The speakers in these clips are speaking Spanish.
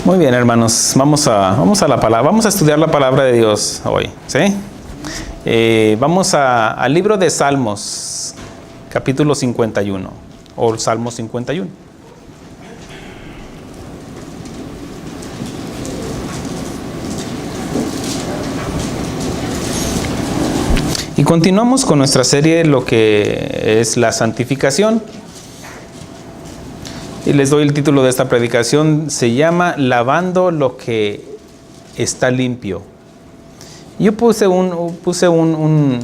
Muy bien, hermanos, vamos a la palabra, vamos a estudiar la palabra de Dios hoy, ¿sí? Vamos al libro de Salmos, capítulo 51, o el Salmo 51. Y continuamos con nuestra serie, lo que es la santificación. Y les doy el título de esta predicación, se llama Lavando lo que está limpio. Yo puse un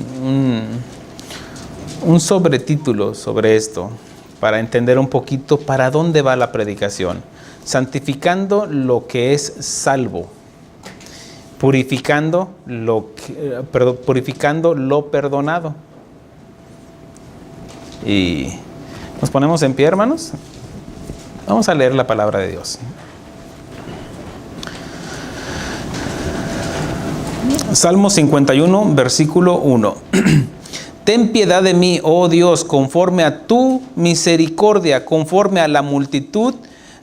sobretítulo sobre esto, para entender un poquito para dónde va la predicación. Santificando lo que es salvo. Purificando lo perdonado. Y nos ponemos en pie, hermanos. Vamos a leer la palabra de Dios. Salmo 51, versículo 1. Ten piedad de mí, oh Dios, conforme a tu misericordia, conforme a la multitud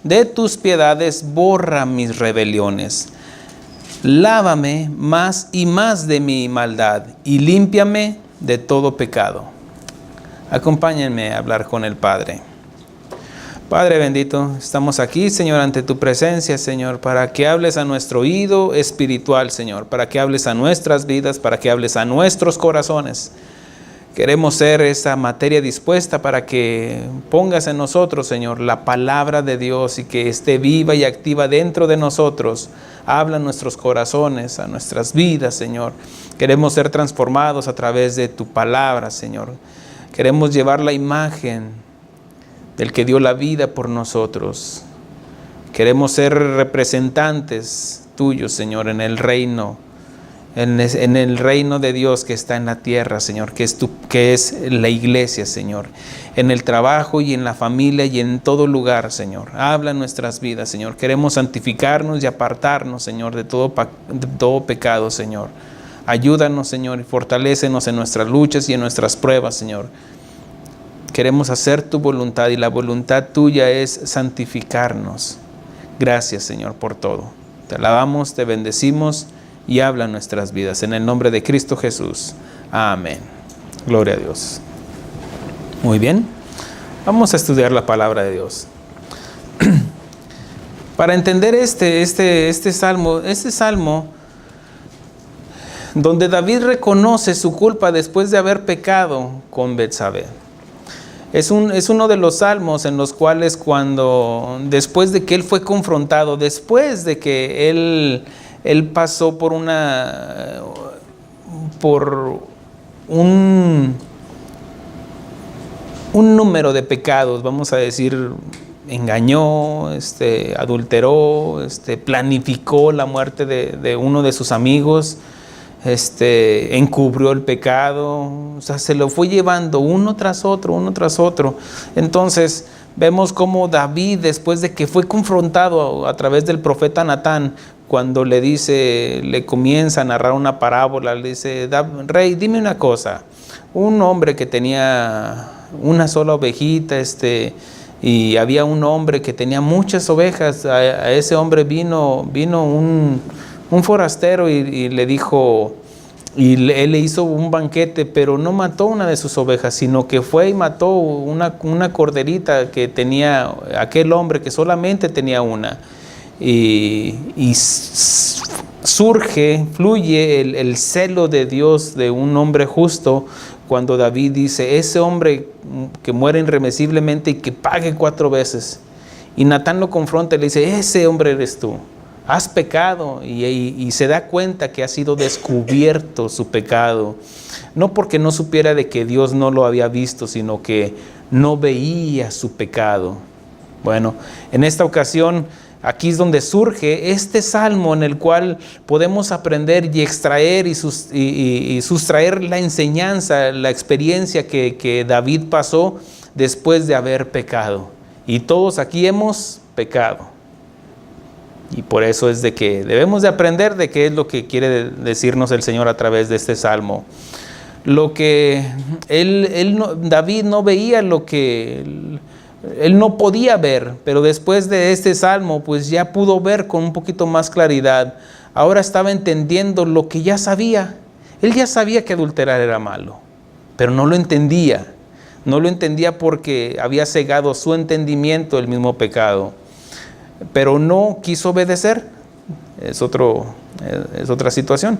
de tus piedades, borra mis rebeliones. Lávame más y más de mi maldad y límpiame de todo pecado. Acompáñenme a hablar con el Padre. Padre bendito, estamos aquí, Señor, ante tu presencia, Señor, para que hables a nuestro oído espiritual, Señor, para que hables a nuestras vidas, para que hables a nuestros corazones. Queremos ser esa materia dispuesta para que pongas en nosotros, Señor, la palabra de Dios y que esté viva y activa dentro de nosotros. Habla a nuestros corazones, a nuestras vidas, Señor. Queremos ser transformados a través de tu palabra, Señor. Queremos llevar la imagen del que dio la vida por nosotros. Queremos ser representantes tuyos, Señor, en el reino, en el reino de Dios que está en la tierra, Señor, que es la iglesia, Señor, en el trabajo y en la familia y en todo lugar, Señor. Habla en nuestras vidas, Señor. Queremos santificarnos y apartarnos, Señor, de todo pecado, Señor. Ayúdanos, Señor, y fortalécenos en nuestras luchas y en nuestras pruebas, Señor. Queremos hacer tu voluntad y la voluntad tuya es santificarnos. Gracias, Señor, por todo. Te alabamos, te bendecimos y habla en nuestras vidas. En el nombre de Cristo Jesús. Amén. Gloria a Dios. Muy bien. Vamos a estudiar la palabra de Dios. Para entender este salmo, donde David reconoce su culpa después de haber pecado con Betsabé. Es uno de los salmos en los cuales después de que él fue confrontado, después de que él pasó por un número de pecados, vamos a decir, engañó, adulteró, planificó la muerte de uno de sus amigos, encubrió el pecado, o sea, se lo fue llevando uno tras otro. Entonces vemos cómo David, después de que fue confrontado a través del profeta Natán, cuando le comienza a narrar una parábola, le dice: rey, dime una cosa. Un hombre que tenía una sola ovejita, y había un hombre que tenía muchas ovejas. A ese hombre vino un forastero y le dijo, él le hizo un banquete, pero no mató una de sus ovejas, sino que fue y mató una corderita que tenía aquel hombre, que solamente tenía una. Y fluye el celo de Dios de un hombre justo, cuando David dice: ese hombre que muere irremisiblemente y que pague 4 veces. Y Natán lo confronta y le dice: ese hombre eres tú. Has pecado, y se da cuenta que ha sido descubierto su pecado, no porque no supiera de que Dios no lo había visto, sino que no veía su pecado. Bueno, en esta ocasión, aquí es donde surge este salmo en el cual podemos aprender y extraer y sustraer la enseñanza, la experiencia que David pasó después de haber pecado. Y todos aquí hemos pecado. Y por eso es de que debemos de aprender de qué es lo que quiere decirnos el Señor a través de este salmo. Lo que David no veía Él no podía ver, pero después de este salmo, pues ya pudo ver con un poquito más claridad. Ahora estaba entendiendo lo que ya sabía. Él ya sabía que adulterar era malo, pero no lo entendía. No lo entendía porque había cegado su entendimiento el mismo pecado. Pero no quiso obedecer. Es otra situación.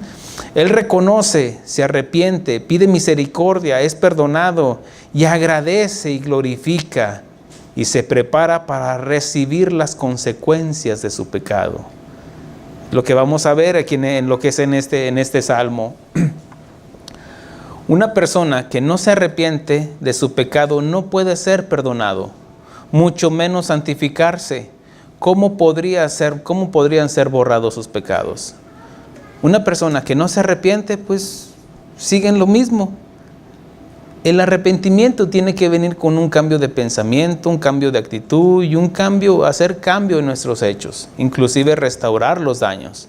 Él reconoce, se arrepiente, pide misericordia, es perdonado y agradece y glorifica y se prepara para recibir las consecuencias de su pecado. Lo que vamos a ver aquí en lo que es en este salmo. Una persona que no se arrepiente de su pecado no puede ser perdonado, mucho menos santificarse. ¿Cómo podrían ser borrados sus pecados? Una persona que no se arrepiente, pues sigue en lo mismo. El arrepentimiento tiene que venir con un cambio de pensamiento, un cambio de actitud y hacer cambio en nuestros hechos, inclusive restaurar los daños.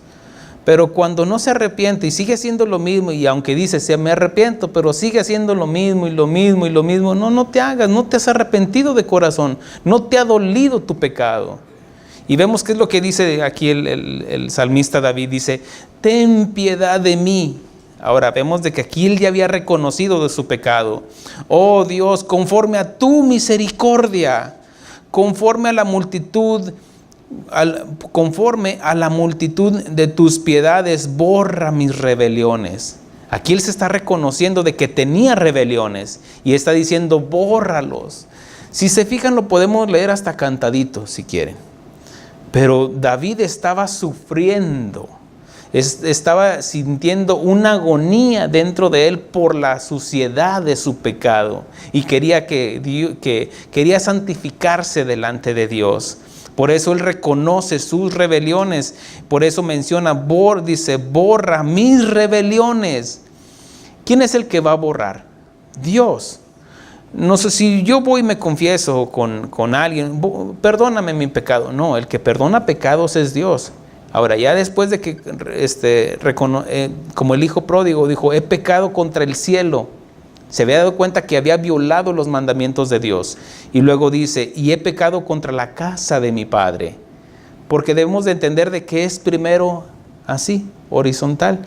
Pero cuando no se arrepiente y sigue haciendo lo mismo, y aunque dice, me arrepiento, pero sigue haciendo lo mismo y lo mismo y lo mismo, no te has arrepentido de corazón, no te ha dolido tu pecado. Y vemos qué es lo que dice aquí el salmista David, dice, ten piedad de mí. Ahora vemos de que aquí él ya había reconocido de su pecado. Oh Dios, conforme a tu misericordia, conforme a la multitud de tus piedades, borra mis rebeliones. Aquí él se está reconociendo de que tenía rebeliones y está diciendo, bórralos. Si se fijan, lo podemos leer hasta cantadito si quieren. Pero David estaba sufriendo, estaba sintiendo una agonía dentro de él por la suciedad de su pecado y quería santificarse delante de Dios. Por eso él reconoce sus rebeliones, por eso menciona, dice, borra mis rebeliones. ¿Quién es el que va a borrar? Dios. No sé, si yo voy y me confieso con alguien, perdóname mi pecado. No, el que perdona pecados es Dios. Ahora, ya después de que, como el hijo pródigo dijo, he pecado contra el cielo, se había dado cuenta que había violado los mandamientos de Dios. Y luego dice, y he pecado contra la casa de mi padre. Porque debemos de entender de que es primero así, horizontal,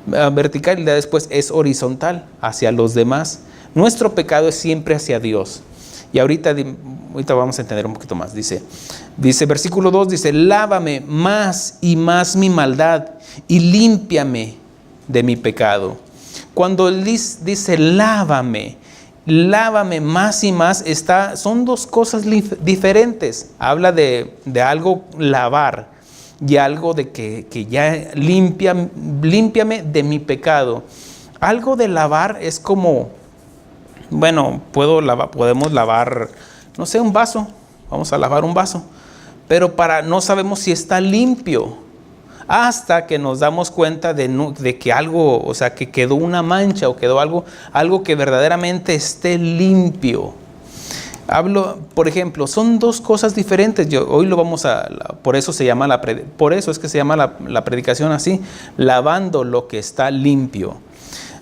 vertical, y después es horizontal hacia los demás. Nuestro pecado es siempre hacia Dios. Y ahorita vamos a entender un poquito más. Dice versículo 2, dice, lávame más y más mi maldad y límpiame de mi pecado. Cuando él dice lávame más y más, son dos cosas diferentes. Habla de algo lavar y algo de que ya límpiame de mi pecado. Algo de lavar es como, bueno, podemos lavar, no sé, un vaso. Vamos a lavar un vaso. Pero no sabemos si está limpio. Hasta que nos damos cuenta de que algo, o sea, que quedó una mancha o quedó algo que verdaderamente esté limpio. Por ejemplo, son dos cosas diferentes. Hoy lo vamos por eso es que se llama la predicación así, lavando lo que está limpio.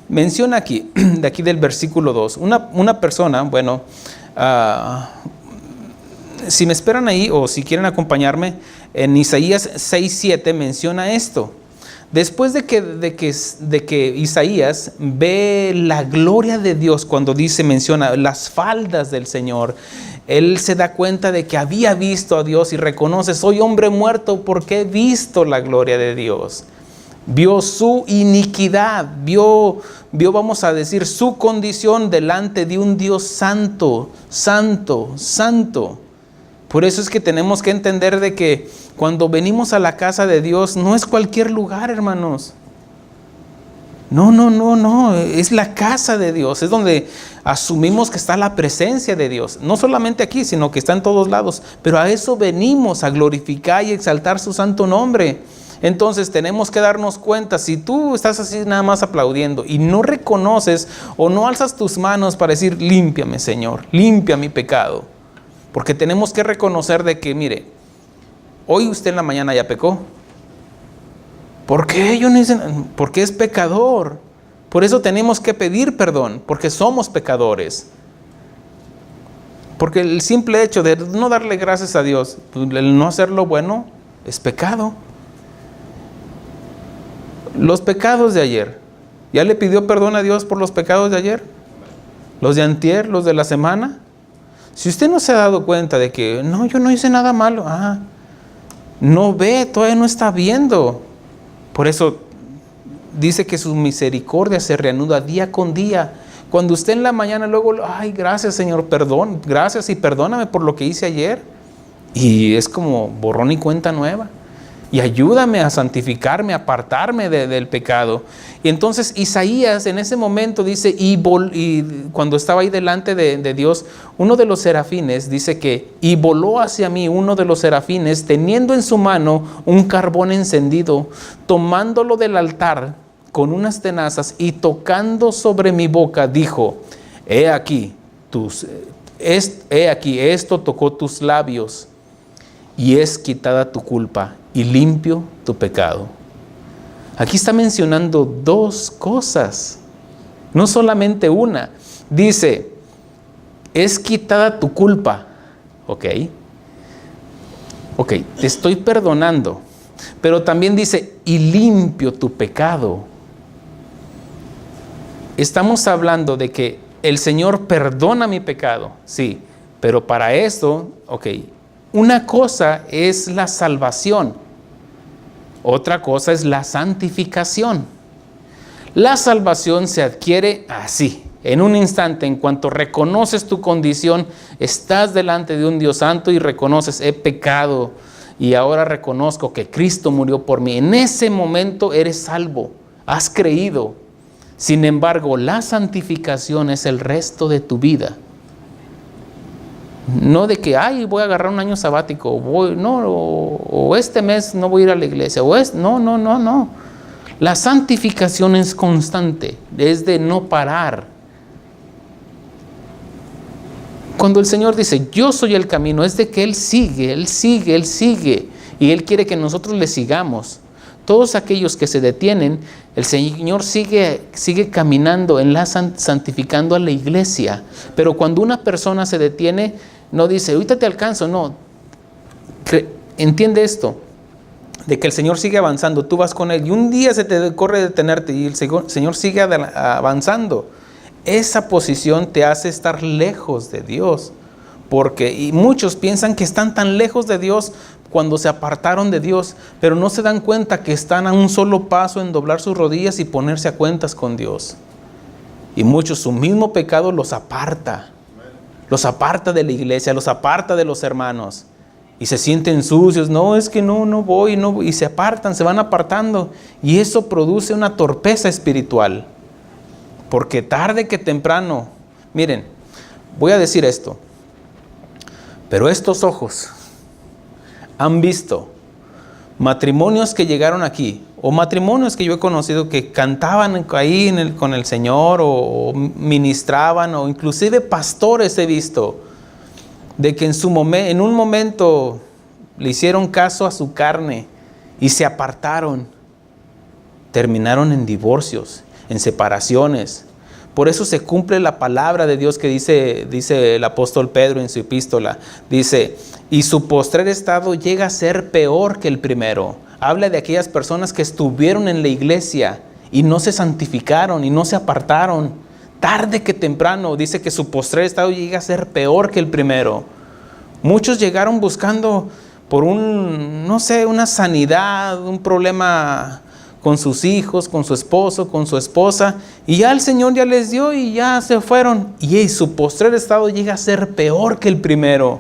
Menciona aquí, de aquí del versículo 2, una persona, bueno, si me esperan ahí o si quieren acompañarme, en Isaías 6:7 menciona esto. Después de que Isaías ve la gloria de Dios cuando menciona las faldas del Señor, él se da cuenta de que había visto a Dios y reconoce, soy hombre muerto porque he visto la gloria de Dios. Vio su iniquidad, vio, vamos a decir, su condición delante de un Dios santo, santo, santo. Por eso es que tenemos que entender de que cuando venimos a la casa de Dios, no es cualquier lugar, hermanos. No, es la casa de Dios, es donde asumimos que está la presencia de Dios. No solamente aquí, sino que está en todos lados. Pero a eso venimos, a glorificar y exaltar su santo nombre. Entonces tenemos que darnos cuenta, si tú estás así nada más aplaudiendo y no reconoces o no alzas tus manos para decir, límpiame Señor, limpia mi pecado. Porque tenemos que reconocer de que, mire, hoy usted en la mañana ya pecó. ¿Por qué? Porque es pecador. Por eso tenemos que pedir perdón, porque somos pecadores. Porque el simple hecho de no darle gracias a Dios, el no hacer lo bueno, es pecado. Los pecados de ayer, ¿ya le pidió perdón a Dios por los pecados de ayer? ¿Los de antier, los de la semana? Si usted no se ha dado cuenta de que, no, yo no hice nada malo, no ve, todavía no está viendo. Por eso dice que su misericordia se reanuda día con día. Cuando usted en la mañana luego, ay, gracias Señor, perdón, gracias y perdóname por lo que hice ayer. Y es como borrón y cuenta nueva. Y ayúdame a santificarme, a apartarme del pecado. Y entonces Isaías en ese momento dice, y cuando estaba ahí delante de Dios, uno de los serafines dice que, y voló hacia mí uno de los serafines, teniendo en su mano un carbón encendido, tomándolo del altar con unas tenazas y tocando sobre mi boca, dijo, he aquí, esto tocó tus labios, y es quitada tu culpa, y limpio tu pecado. Aquí está mencionando dos cosas, no solamente una. Dice, es quitada tu culpa. Ok, te estoy perdonando. Pero también dice, y limpio tu pecado. Estamos hablando de que el Señor perdona mi pecado, sí, pero para esto, una cosa es la salvación, otra cosa es la santificación. La salvación se adquiere así, en un instante, en cuanto reconoces tu condición, estás delante de un Dios santo y reconoces, he pecado y ahora reconozco que Cristo murió por mí. En ese momento eres salvo, has creído. Sin embargo, la santificación es el resto de tu vida. No de que, voy a agarrar un año sabático, o este mes no voy a ir a la iglesia, no. La santificación es constante, es de no parar. Cuando el Señor dice, yo soy el camino, es de que Él sigue, y Él quiere que nosotros le sigamos. Todos aquellos que se detienen, el Señor sigue caminando santificando a la iglesia. Pero cuando una persona se detiene, no dice, ahorita te alcanzo, no. Entiende esto, de que el Señor sigue avanzando, tú vas con Él y un día se te ocurre detenerte y el Señor sigue avanzando. Esa posición te hace estar lejos de Dios, y muchos piensan que están tan lejos de Dios cuando se apartaron de Dios, pero no se dan cuenta que están a un solo paso en doblar sus rodillas y ponerse a cuentas con Dios. Y muchos, su mismo pecado los aparta de la iglesia, los aparta de los hermanos, y se sienten sucios, no, es que no voy, y se apartan, se van apartando, y eso produce una torpeza espiritual, porque tarde que temprano, miren, voy a decir esto, pero estos ojos han visto matrimonios que llegaron aquí, o matrimonios que yo he conocido que cantaban ahí con el Señor, o ministraban, o inclusive pastores he visto, de que en un momento le hicieron caso a su carne y se apartaron, terminaron en divorcios, en separaciones. Por eso se cumple la palabra de Dios que dice el apóstol Pedro en su epístola. Dice, y su postrer estado llega a ser peor que el primero. Habla de aquellas personas que estuvieron en la iglesia y no se santificaron y no se apartaron. Tarde que temprano, dice que su postrer estado llega a ser peor que el primero. Muchos llegaron buscando por una sanidad, un problema con sus hijos, con su esposo, con su esposa, y ya el Señor ya les dio y ya se fueron. Y su postrer estado llega a ser peor que el primero.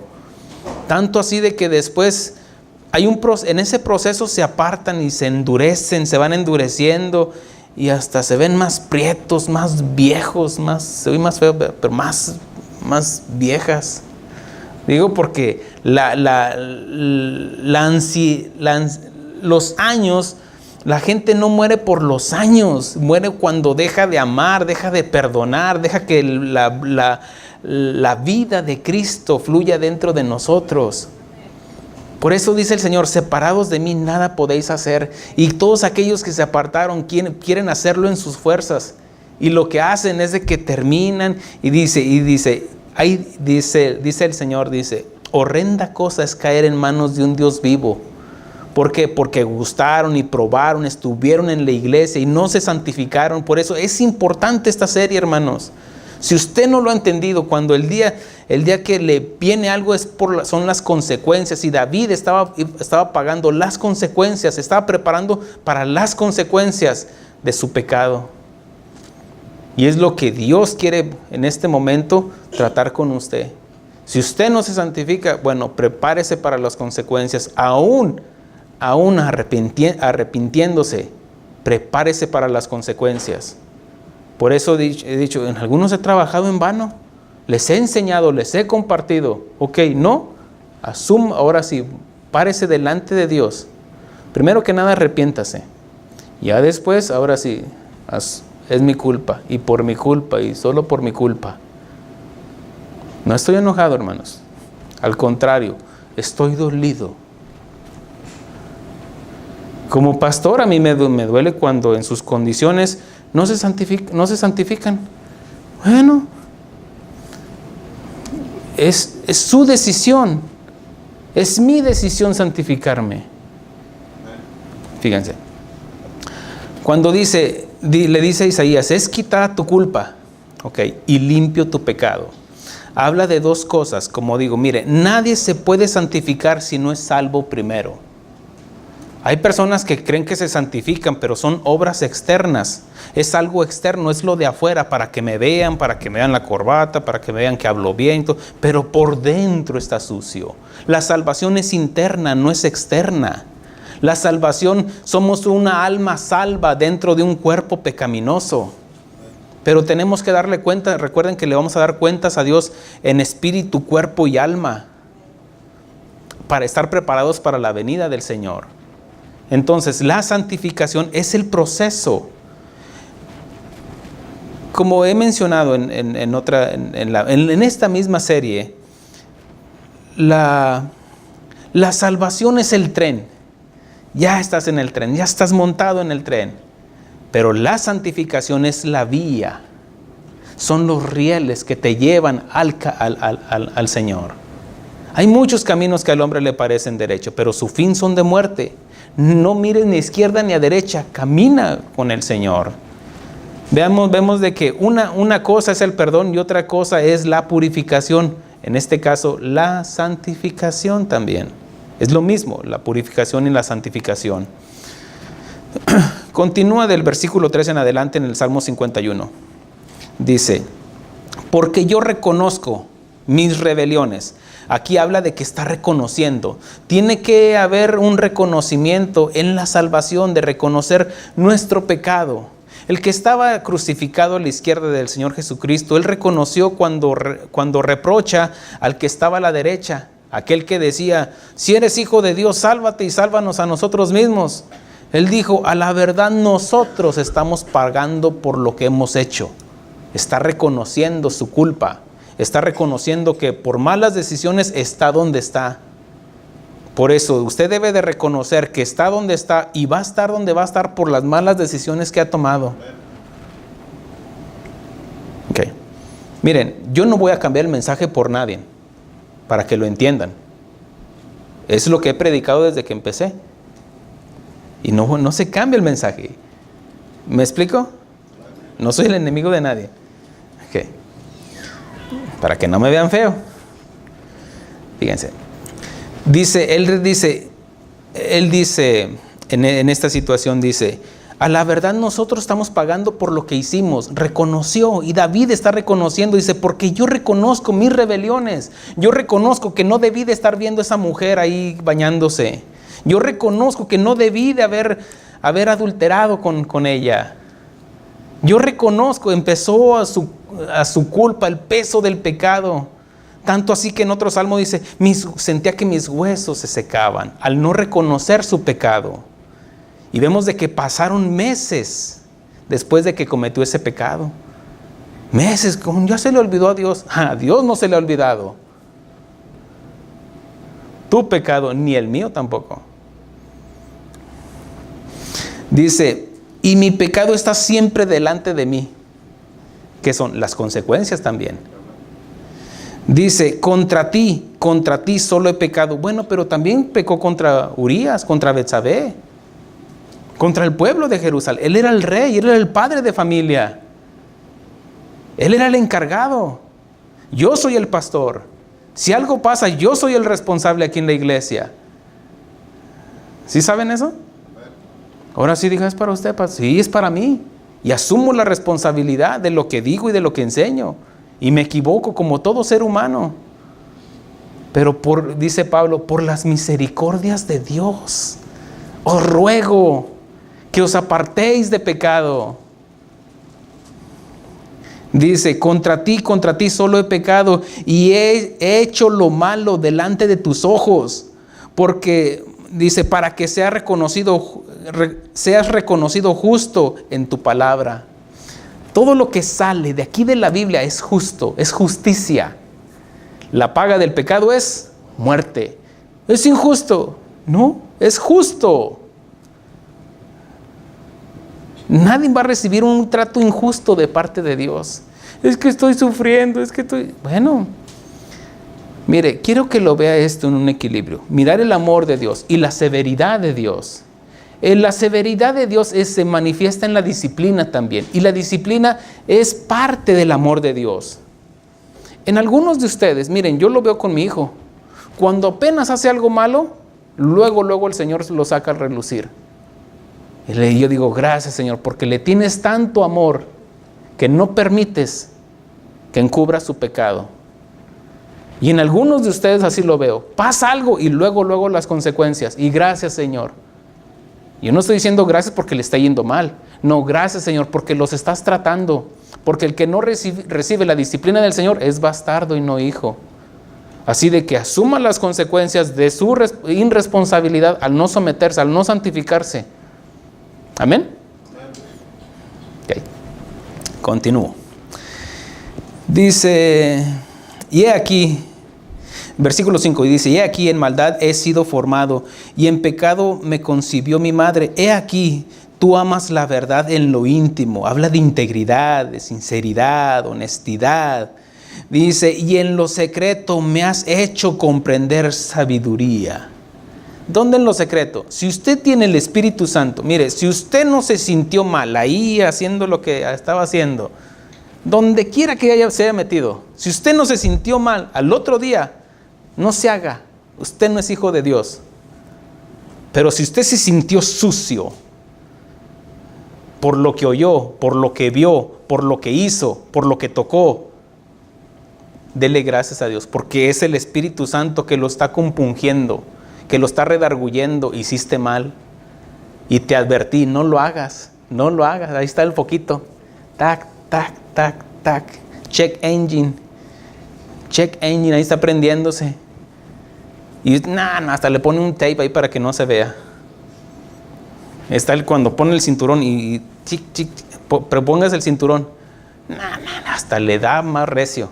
Tanto así de que después en ese proceso se apartan y se endurecen, se van endureciendo y hasta se ven más prietos, más viejos, se ven más feos, pero más viejas. Digo porque los años, la gente no muere por los años, muere cuando deja de amar, deja de perdonar, deja que la vida de Cristo fluya dentro de nosotros. Por eso dice el Señor, separados de mí nada podéis hacer. Y todos aquellos que se apartaron quieren hacerlo en sus fuerzas. Y lo que hacen es de que terminan y dice, ahí dice el Señor, dice, horrenda cosa es caer en manos de un Dios vivo. ¿Por qué? Porque gustaron y probaron, estuvieron en la iglesia y no se santificaron. Por eso es importante esta serie, hermanos. Si usted no lo ha entendido, cuando el día que le viene algo son las consecuencias. Y David estaba pagando las consecuencias, estaba preparando para las consecuencias de su pecado. Y es lo que Dios quiere en este momento tratar con usted. Si usted no se santifica, bueno, prepárese para las consecuencias. Aún arrepintiéndose, prepárese para las consecuencias. Por eso he dicho, en algunos he trabajado en vano, les he enseñado, les he compartido. Ok, no, ahora sí, párese delante de Dios. Primero que nada, arrepiéntase. Ya después, ahora sí, es mi culpa, y por mi culpa, y solo por mi culpa. No estoy enojado, hermanos. Al contrario, estoy dolido. Como pastor, a mí me duele cuando en sus condiciones no se santifican. Bueno, es su decisión. Es mi decisión santificarme. Fíjense. Cuando le dice a Isaías, es quitada tu culpa, y limpio tu pecado. Habla de dos cosas, como digo, mire, nadie se puede santificar si no es salvo primero. Hay personas que creen que se santifican, pero son obras externas. Es algo externo, es lo de afuera, para que me vean la corbata, para que vean que hablo bien, pero por dentro está sucio. La salvación es interna, no es externa. La salvación, somos una alma salva dentro de un cuerpo pecaminoso. Pero tenemos que darle cuenta, recuerden que le vamos a dar cuentas a Dios en espíritu, cuerpo y alma, para estar preparados para la venida del Señor. Entonces, la santificación es el proceso. Como he mencionado en esta misma serie, la salvación es el tren. Ya estás en el tren, ya estás montado en el tren. Pero la santificación es la vía. Son los rieles que te llevan al Señor. Hay muchos caminos que al hombre le parecen derechos, pero su fin son de muerte. No mires ni a izquierda ni a derecha, camina con el Señor. Vemos de que una cosa es el perdón y otra cosa es la purificación. En este caso, la santificación también. Es lo mismo, la purificación y la santificación. Continúa del versículo 3 en adelante en el Salmo 51. Dice, porque yo reconozco mis rebeliones. Aquí habla de que está reconociendo. Tiene que haber un reconocimiento en la salvación, de reconocer nuestro pecado. El que estaba crucificado a la izquierda del Señor Jesucristo, Él reconoció cuando reprocha al que estaba a la derecha. Aquel que decía, si eres hijo de Dios, sálvate y sálvanos a nosotros mismos. Él dijo, a la verdad nosotros estamos pagando por lo que hemos hecho. Está reconociendo su culpa. Está reconociendo que por malas decisiones está donde está. Por eso usted debe de reconocer que está donde está y va a estar donde va a estar por las malas decisiones que ha tomado. Ok. Miren, yo no voy a cambiar el mensaje por nadie, para que lo entiendan. Es lo que he predicado desde que empecé. Y no se cambia el mensaje. ¿Me explico? No soy el enemigo de nadie. Ok. Para que no me vean feo. Fíjense. Él dice en esta situación, dice, a la verdad nosotros estamos pagando por lo que hicimos. Reconoció, y David está reconociendo, dice, porque yo reconozco mis rebeliones. Yo reconozco que no debí de estar viendo a esa mujer ahí bañándose. Yo reconozco que no debí de haber adulterado con ella. Yo reconozco, empezó a su culpa el peso del pecado. Tanto así que en otro salmo dice, sentía que mis huesos se secaban al no reconocer su pecado. Y vemos de que pasaron meses después de que cometió ese pecado. Meses, como ya se le olvidó a Dios. A Dios no se le ha olvidado. Tu pecado, ni el mío tampoco. Dice, y mi pecado está siempre delante de mí. ¿Qué son? Las consecuencias también. Dice, contra ti solo he pecado. Bueno, pero también pecó contra Urías, contra Betsabé, contra el pueblo de Jerusalén. Él era el rey, él era el padre de familia. Él era el encargado. Yo soy el pastor. Si algo pasa, yo soy el responsable aquí en la iglesia. ¿Sí saben eso? Ahora sí diga, ¿es para usted? Sí, es para mí. Y asumo la responsabilidad de lo que digo y de lo que enseño. Y me equivoco como todo ser humano. Pero dice Pablo, por las misericordias de Dios, os ruego que os apartéis de pecado. Dice, contra ti solo he pecado y he hecho lo malo delante de tus ojos. Porque, dice, para que seas reconocido justo en tu palabra. Todo lo que sale de aquí de la Biblia es justo, es justicia. La paga del pecado es muerte. ¿Es injusto? No, es justo. Nadie va a recibir un trato injusto de parte de Dios. Es que estoy sufriendo, Bueno, mire, quiero que lo vea esto en un equilibrio. Mirar el amor de Dios y la severidad de Dios. La severidad de Dios se manifiesta en la disciplina también. Y la disciplina es parte del amor de Dios. En algunos de ustedes, miren, yo lo veo con mi hijo. Cuando apenas hace algo malo, luego el Señor lo saca a relucir. Y yo digo, gracias Señor, porque le tienes tanto amor que no permites que encubra su pecado. Y en algunos de ustedes así lo veo. Pasa algo y luego las consecuencias. Y gracias Señor. Yo no estoy diciendo gracias porque le está yendo mal. No, gracias Señor porque los estás tratando. Porque el que no recibe la disciplina del Señor es bastardo y no hijo. Así de que asuma las consecuencias de su irresponsabilidad al no someterse, al no santificarse. ¿Amén? Okay. Continúo. Dice, y he aquí, versículo 5, y dice, y he aquí en maldad he sido formado, y en pecado me concibió mi madre. He aquí, tú amas la verdad en lo íntimo. Habla de integridad, de sinceridad, honestidad. Dice, y en lo secreto me has hecho comprender sabiduría. ¿Dónde en lo secreto? Si usted tiene el Espíritu Santo, mire, si usted no se sintió mal ahí haciendo lo que estaba haciendo, donde quiera que se haya metido, si usted no se sintió mal al otro día, no se haga, usted no es hijo de Dios. Pero si usted se sintió sucio por lo que oyó, por lo que vio, por lo que hizo, por lo que tocó, dele gracias a Dios, porque es el Espíritu Santo que lo está compungiendo, que lo está redarguyendo. Hiciste mal y te advertí, no lo hagas, ahí está el foquito, tac, tac, tac, tac, check engine, ahí está prendiéndose, y hasta le pone un tape ahí para que no se vea. Está cuando pone el cinturón y pero pongas el cinturón, hasta le da más recio.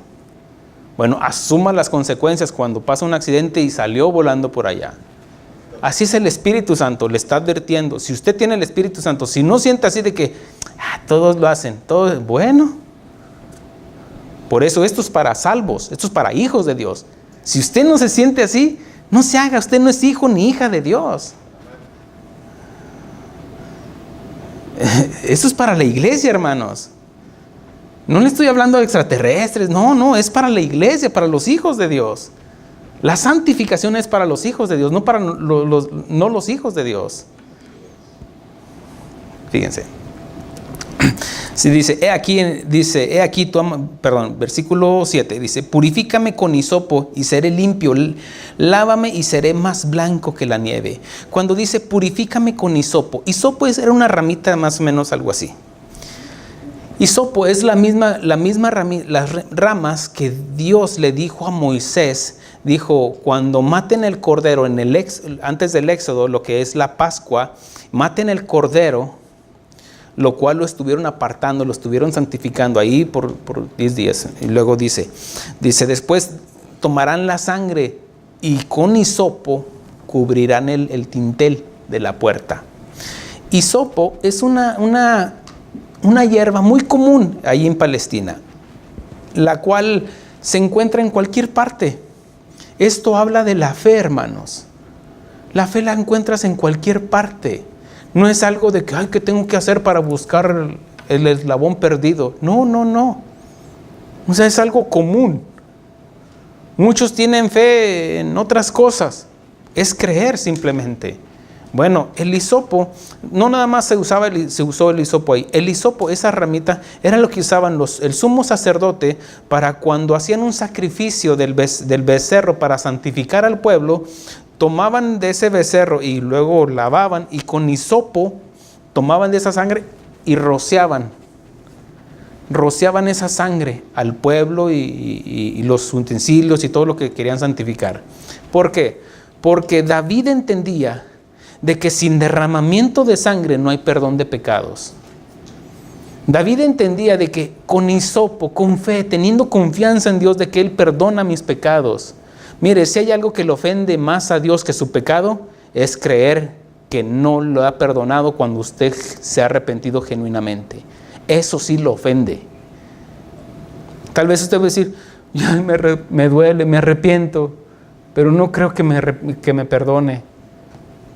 Bueno, asuma las consecuencias cuando pasa un accidente y salió volando por allá. Así es el Espíritu Santo, le está advirtiendo. Si usted tiene el Espíritu Santo, si no siente así de que todos lo hacen, todo bueno. Por eso esto es para salvos, esto es para hijos de Dios. Si usted no se siente así, no se haga, usted no es hijo ni hija de Dios. Esto es para la iglesia, hermanos. No le estoy hablando de extraterrestres, no, es para la iglesia, para los hijos de Dios. La santificación es para los hijos de Dios, no para los hijos de Dios. Fíjense. Si dice, he aquí versículo 7, dice, purifícame con hisopo y seré limpio, lávame y seré más blanco que la nieve. Cuando dice purifícame con hisopo era una ramita más o menos algo así. Hisopo es las ramas que Dios le dijo a Moisés. Dijo, cuando maten el cordero antes del Éxodo, lo que es la Pascua, maten el cordero, lo cual lo estuvieron apartando, lo estuvieron santificando ahí por 10 días. Y luego dice, después tomarán la sangre y con hisopo cubrirán el dintel de la puerta. Hisopo es una hierba muy común ahí en Palestina, la cual se encuentra en cualquier parte. Esto habla de la fe, hermanos. La fe la encuentras en cualquier parte. No es algo de que, ¿qué tengo que hacer para buscar el eslabón perdido? No, no, no. O sea, es algo común. Muchos tienen fe en otras cosas. Es creer simplemente. Bueno, el hisopo, no nada más se usó el hisopo ahí. El hisopo, esa ramita, era lo que usaban el sumo sacerdote para cuando hacían un sacrificio del becerro para santificar al pueblo. Tomaban de ese becerro y luego lavaban, y con hisopo tomaban de esa sangre y rociaban esa sangre al pueblo y los utensilios y todo lo que querían santificar. ¿Por qué? Porque David entendía de que sin derramamiento de sangre no hay perdón de pecados. David entendía de que con hisopo, con fe, teniendo confianza en Dios de que Él perdona mis pecados. Mire, si hay algo que le ofende más a Dios que su pecado, es creer que no lo ha perdonado cuando usted se ha arrepentido genuinamente. Eso sí lo ofende. Tal vez usted va a decir, me duele, me arrepiento, pero no creo que me perdone.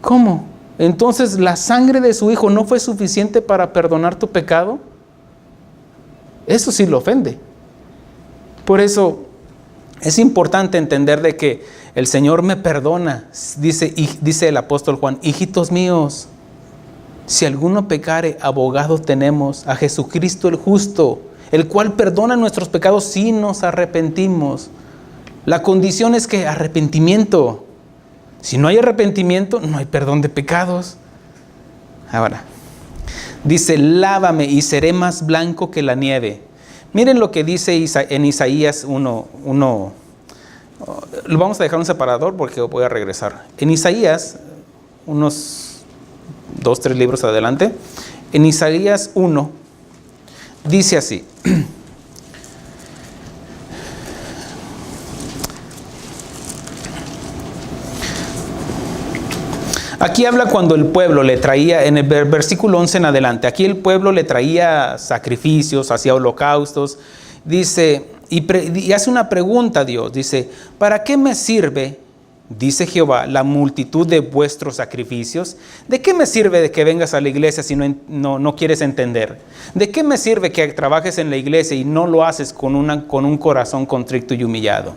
¿Cómo? Entonces, ¿la sangre de su hijo no fue suficiente para perdonar tu pecado? Eso sí lo ofende. Por eso es importante entender de que el Señor me perdona. Dice el apóstol Juan, hijitos míos, si alguno pecare, abogado tenemos a Jesucristo el justo, el cual perdona nuestros pecados si nos arrepentimos. La condición es que arrepentimiento. Si no hay arrepentimiento, no hay perdón de pecados. Ahora, dice, lávame y seré más blanco que la nieve. Miren lo que dice en Isaías 1. Lo vamos a dejar un separador porque voy a regresar. En Isaías, unos 2-3 libros adelante, en Isaías 1, dice así. Aquí habla cuando el pueblo le traía, en el versículo 11 en adelante, aquí el pueblo le traía sacrificios, hacía holocaustos, dice, y hace una pregunta a Dios, dice, ¿para qué me sirve, dice Jehová, la multitud de vuestros sacrificios? ¿De qué me sirve de que vengas a la iglesia si no quieres entender? ¿De qué me sirve que trabajes en la iglesia y no lo haces con un corazón contrito y humillado?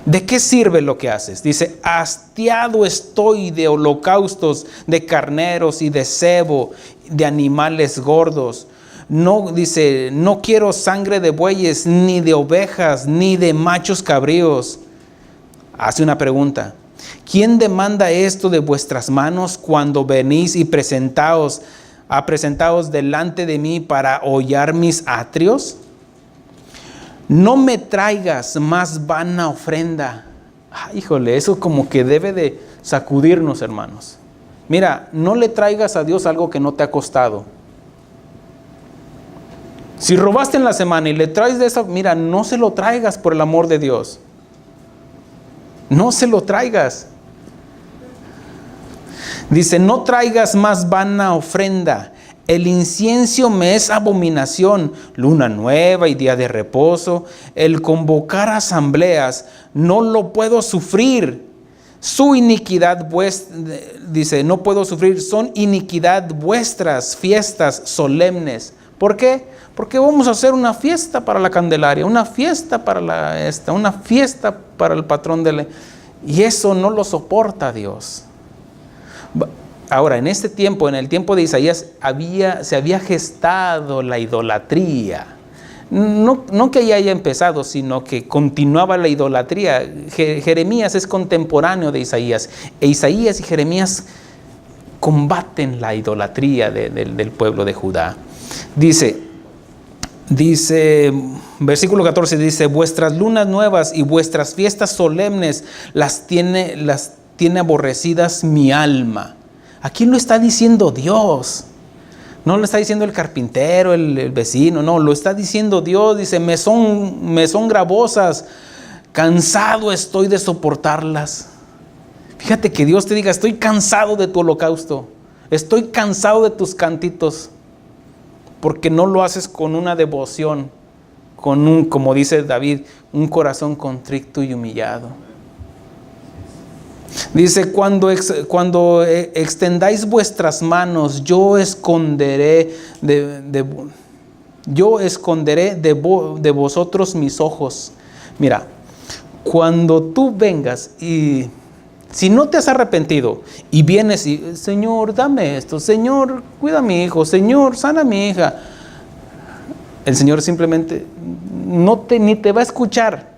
¿De qué sirve lo que haces? Dice, hastiado estoy de holocaustos, de carneros y de cebo, de animales gordos. No, dice, no quiero sangre de bueyes, ni de ovejas, ni de machos cabríos. Hace una pregunta. ¿Quién demanda esto de vuestras manos cuando venís y presentaos delante de mí para hollar mis atrios? No me traigas más vana ofrenda. Híjole, eso como que debe de sacudirnos, hermanos. Mira, no le traigas a Dios algo que no te ha costado. Si robaste en la semana y le traes de esa, mira, no se lo traigas por el amor de Dios. No se lo traigas. Dice, no traigas más vana ofrenda. El incienso me es abominación, luna nueva y día de reposo. El convocar asambleas no lo puedo sufrir. Su iniquidad dice, no puedo sufrir, son iniquidad vuestras fiestas solemnes. ¿Por qué? Porque vamos a hacer una fiesta para la Candelaria, una fiesta para una fiesta para el patrón y eso no lo soporta Dios. Ahora, en este tiempo, en el tiempo de Isaías, se había gestado la idolatría. No que ya haya empezado, sino que continuaba la idolatría. Jeremías es contemporáneo de Isaías. E Isaías y Jeremías combaten la idolatría del pueblo de Judá. Dice, versículo 14, dice, vuestras lunas nuevas y vuestras fiestas solemnes las tiene aborrecidas mi alma. Aquí lo está diciendo Dios. No lo está diciendo el carpintero, el vecino, no, lo está diciendo Dios. Dice, me son gravosas, cansado estoy de soportarlas. Fíjate que Dios te diga, estoy cansado de tu holocausto, estoy cansado de tus cantitos, porque no lo haces con una devoción, como dice David, un corazón contrito y humillado. Dice, cuando extendáis vuestras manos, yo esconderé de vosotros mis ojos. Mira, cuando tú vengas y si no te has arrepentido y vienes y, Señor, dame esto, Señor, cuida a mi hijo, Señor, sana a mi hija, el Señor simplemente ni te va a escuchar.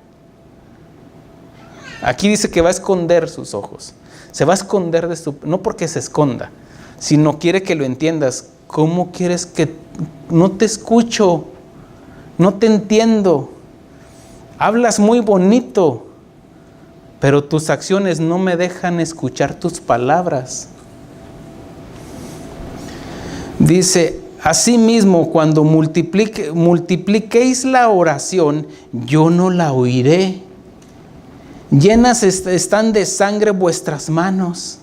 Aquí dice que va a esconder sus ojos. Se va a esconder no porque se esconda, sino quiere que lo entiendas. ¿Cómo quieres que no te escucho? No te entiendo. Hablas muy bonito, pero tus acciones no me dejan escuchar tus palabras. Dice, asimismo, cuando multipliquéis la oración, yo no la oiré. Llenas están de sangre vuestras manos.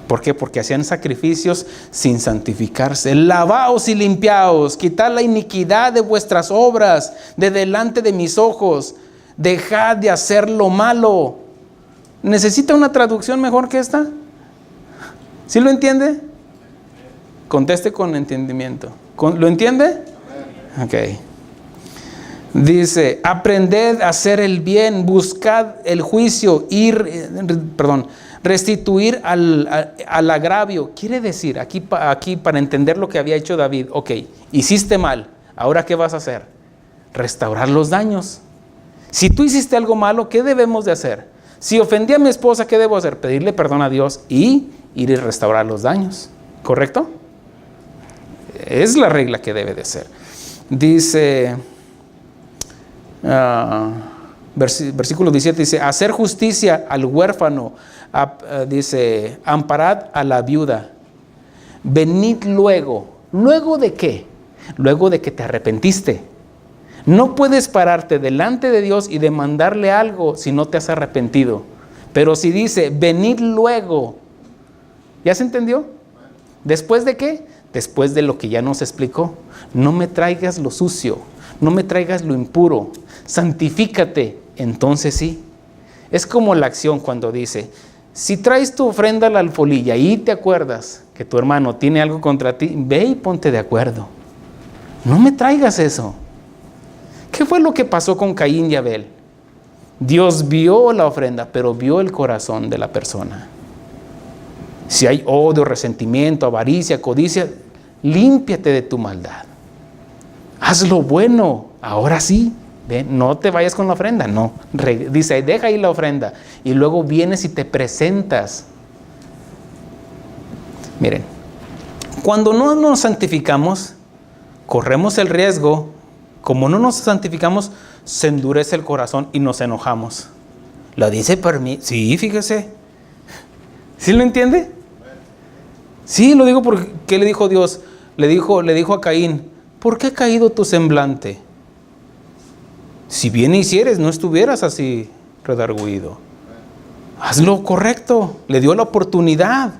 ¿Por qué? Porque hacían sacrificios sin santificarse. Lavaos y limpiaos, quitad la iniquidad de vuestras obras de delante de mis ojos. Dejad de hacer lo malo. ¿Necesita una traducción mejor que esta? ¿Sí lo entiende? Conteste con entendimiento. ¿Lo entiende? Ok. Dice, aprended a hacer el bien, buscad el juicio, restituir al agravio. Quiere decir, aquí para entender lo que había hecho David, ok, hiciste mal, ¿ahora qué vas a hacer? Restaurar los daños. Si tú hiciste algo malo, ¿qué debemos de hacer? Si ofendí a mi esposa, ¿qué debo hacer? Pedirle perdón a Dios y ir y restaurar los daños. ¿Correcto? Es la regla que debe de ser. Dice, versículo 17, dice, hacer justicia al huérfano, dice, amparad a la viuda. Venid luego. ¿Luego de qué? Luego de que te arrepentiste. No puedes pararte delante de Dios y demandarle algo si no te has arrepentido. Pero si dice, venid luego, ¿ya se entendió? ¿Después de qué? Después de lo que ya nos explicó. No me traigas lo sucio, no me traigas lo impuro, santifícate, entonces sí. Es como la acción cuando dice, si traes tu ofrenda a la alfolilla y te acuerdas que tu hermano tiene algo contra ti, ve y ponte de acuerdo. No me traigas eso. ¿Qué fue lo que pasó con Caín y Abel? Dios vio la ofrenda, pero vio el corazón de la persona. Si hay odio, resentimiento, avaricia, codicia, límpiate de tu maldad. Haz lo bueno, ahora sí. ¿Ve? No te vayas con la ofrenda, no. Dice, deja ahí la ofrenda. Y luego vienes y te presentas. Miren, cuando no nos santificamos, corremos el riesgo. Como no nos santificamos, se endurece el corazón y nos enojamos. ¿Lo dice por mí? Sí, fíjese. ¿Sí lo entiende? Sí, lo digo porque le dijo Dios. Le dijo a Caín, ¿por qué ha caído tu semblante? Si bien hicieres, no estuvieras así redarguido. Haz lo correcto. Le dio la oportunidad.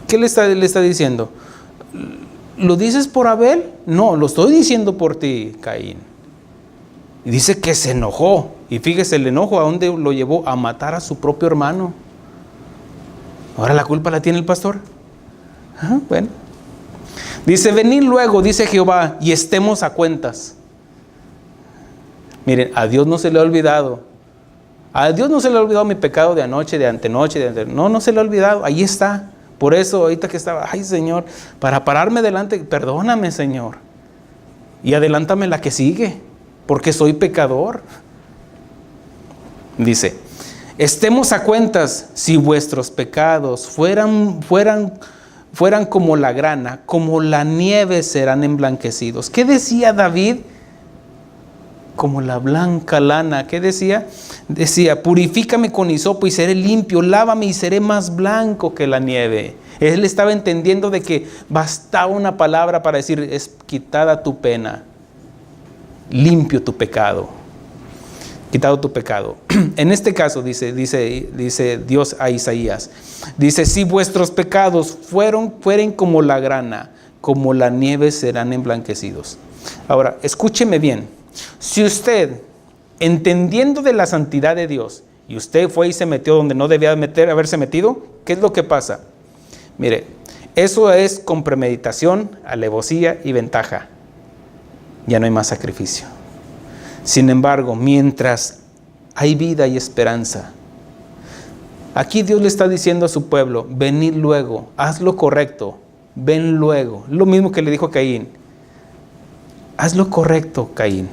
¿Qué le está diciendo? ¿Lo dices por Abel? No, lo estoy diciendo por ti, Caín. Y dice que se enojó. Y fíjese el enojo a dónde lo llevó, a matar a su propio hermano. ¿Ahora la culpa la tiene el pastor? Bueno. Dice, venid luego, dice Jehová, y estemos a cuentas. Miren, a Dios no se le ha olvidado. A Dios no se le ha olvidado mi pecado de anoche, de antenoche, no se le ha olvidado. Ahí está. Por eso ahorita que estaba, ay Señor, para pararme delante, perdóname Señor. Y adelántame la que sigue, porque soy pecador. Dice, estemos a cuentas, si vuestros pecados fueran como la grana, como la nieve serán emblanquecidos. ¿Qué decía David? Como la blanca lana. ¿Qué decía? Decía, purifícame con hisopo y seré limpio, lávame y seré más blanco que la nieve. Él estaba entendiendo de que bastaba una palabra para decir, es quitada tu pena, limpio tu pecado, quitado tu pecado. En este caso dice Dios a Isaías, dice, si vuestros pecados fueren como la grana, como la nieve serán emblanquecidos. Ahora, escúcheme bien. Si usted, entendiendo de la santidad de Dios, y usted fue y se metió donde no debía haberse metido, ¿qué es lo que pasa? Mire, eso es con premeditación, alevosía y ventaja. Ya no hay más sacrificio. Sin embargo, mientras hay vida y esperanza, aquí Dios le está diciendo a su pueblo, venid luego, haz lo correcto, ven luego. Lo mismo que le dijo a Caín. Haz lo correcto, Caín.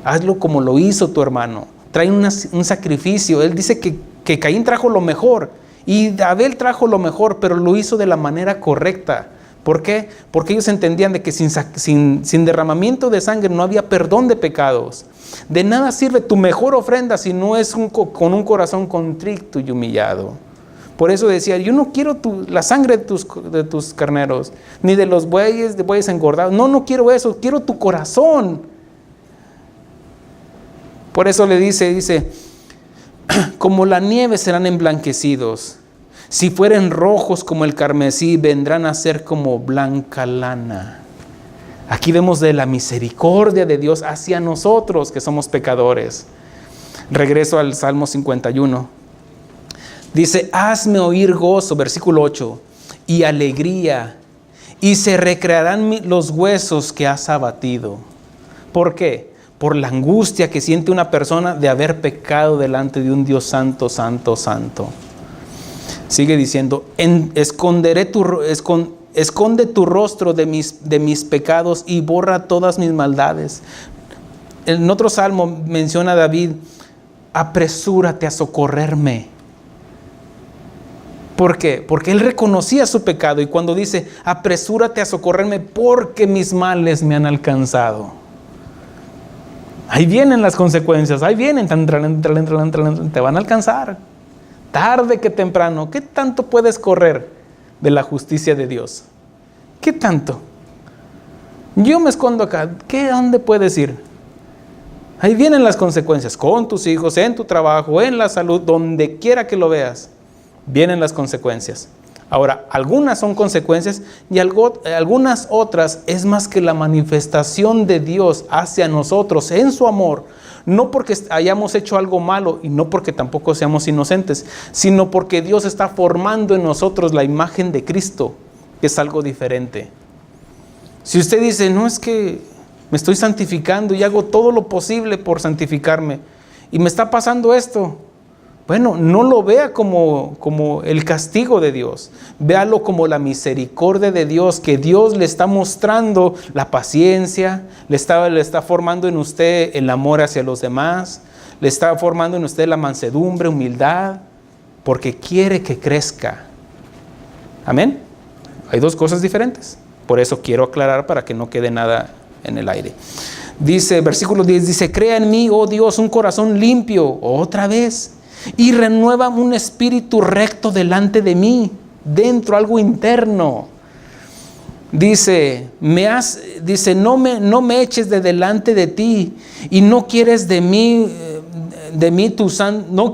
Hazlo como lo hizo tu hermano. Trae un sacrificio. Él dice que Caín trajo lo mejor y Abel trajo lo mejor, pero lo hizo de la manera correcta. ¿Por qué? Porque ellos entendían de que sin derramamiento de sangre no había perdón de pecados. De nada sirve tu mejor ofrenda si no es con un corazón contrito y humillado. Por eso decía, yo no quiero la sangre de tus carneros, ni de los bueyes engordados. No quiero eso, quiero tu corazón. Por eso le dice, como la nieve serán emblanquecidos. Si fueren rojos como el carmesí, vendrán a ser como blanca lana. Aquí vemos de la misericordia de Dios hacia nosotros que somos pecadores. Regreso al Salmo 51. Dice, hazme oír gozo, versículo 8, y alegría, y se recrearán los huesos que has abatido. ¿Por qué? Por la angustia que siente una persona de haber pecado delante de un Dios santo, santo, santo. Sigue diciendo, esconde tu rostro de mis pecados y borra todas mis maldades. En otro salmo menciona a David, apresúrate a socorrerme. ¿Por qué? Porque él reconocía su pecado y cuando dice, apresúrate a socorrerme porque mis males me han alcanzado. Ahí vienen las consecuencias, ahí vienen, te van a alcanzar. Tarde que temprano, ¿qué tanto puedes correr de la justicia de Dios? ¿Qué tanto? Yo me escondo acá, ¿dónde puedes ir? Ahí vienen las consecuencias, con tus hijos, en tu trabajo, en la salud, donde quiera que lo veas, vienen las consecuencias. Ahora, algunas son consecuencias y algunas otras es más que la manifestación de Dios hacia nosotros en su amor. No porque hayamos hecho algo malo y no porque tampoco seamos inocentes, sino porque Dios está formando en nosotros la imagen de Cristo, que es algo diferente. Si usted dice, no, es que me estoy santificando y hago todo lo posible por santificarme y me está pasando esto, bueno, no lo vea como el castigo de Dios, véalo como la misericordia de Dios, que Dios le está mostrando la paciencia, le está formando en usted el amor hacia los demás, le está formando en usted la mansedumbre, humildad, porque quiere que crezca. Amén. Hay dos cosas diferentes, por eso quiero aclarar para que no quede nada en el aire. Dice, versículo 10, dice, crea en mí, oh Dios, un corazón limpio, otra vez, y renueva un espíritu recto delante de mí, dentro, algo interno. Dice, no me eches de delante de ti, y no quieres de mí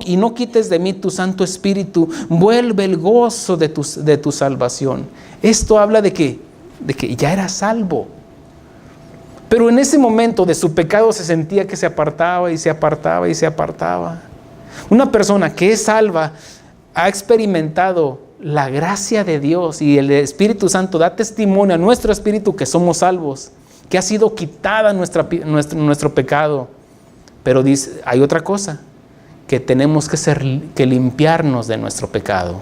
y no quites de mí tu Santo Espíritu. Vuelve el gozo de tu salvación. Esto habla de que ya era salvo. Pero en ese momento de su pecado se sentía que se apartaba y se apartaba y se apartaba. Una persona que es salva ha experimentado la gracia de Dios y el Espíritu Santo da testimonio a nuestro espíritu que somos salvos, que ha sido quitada nuestro pecado. Pero dice, hay otra cosa, que tenemos que limpiarnos de nuestro pecado.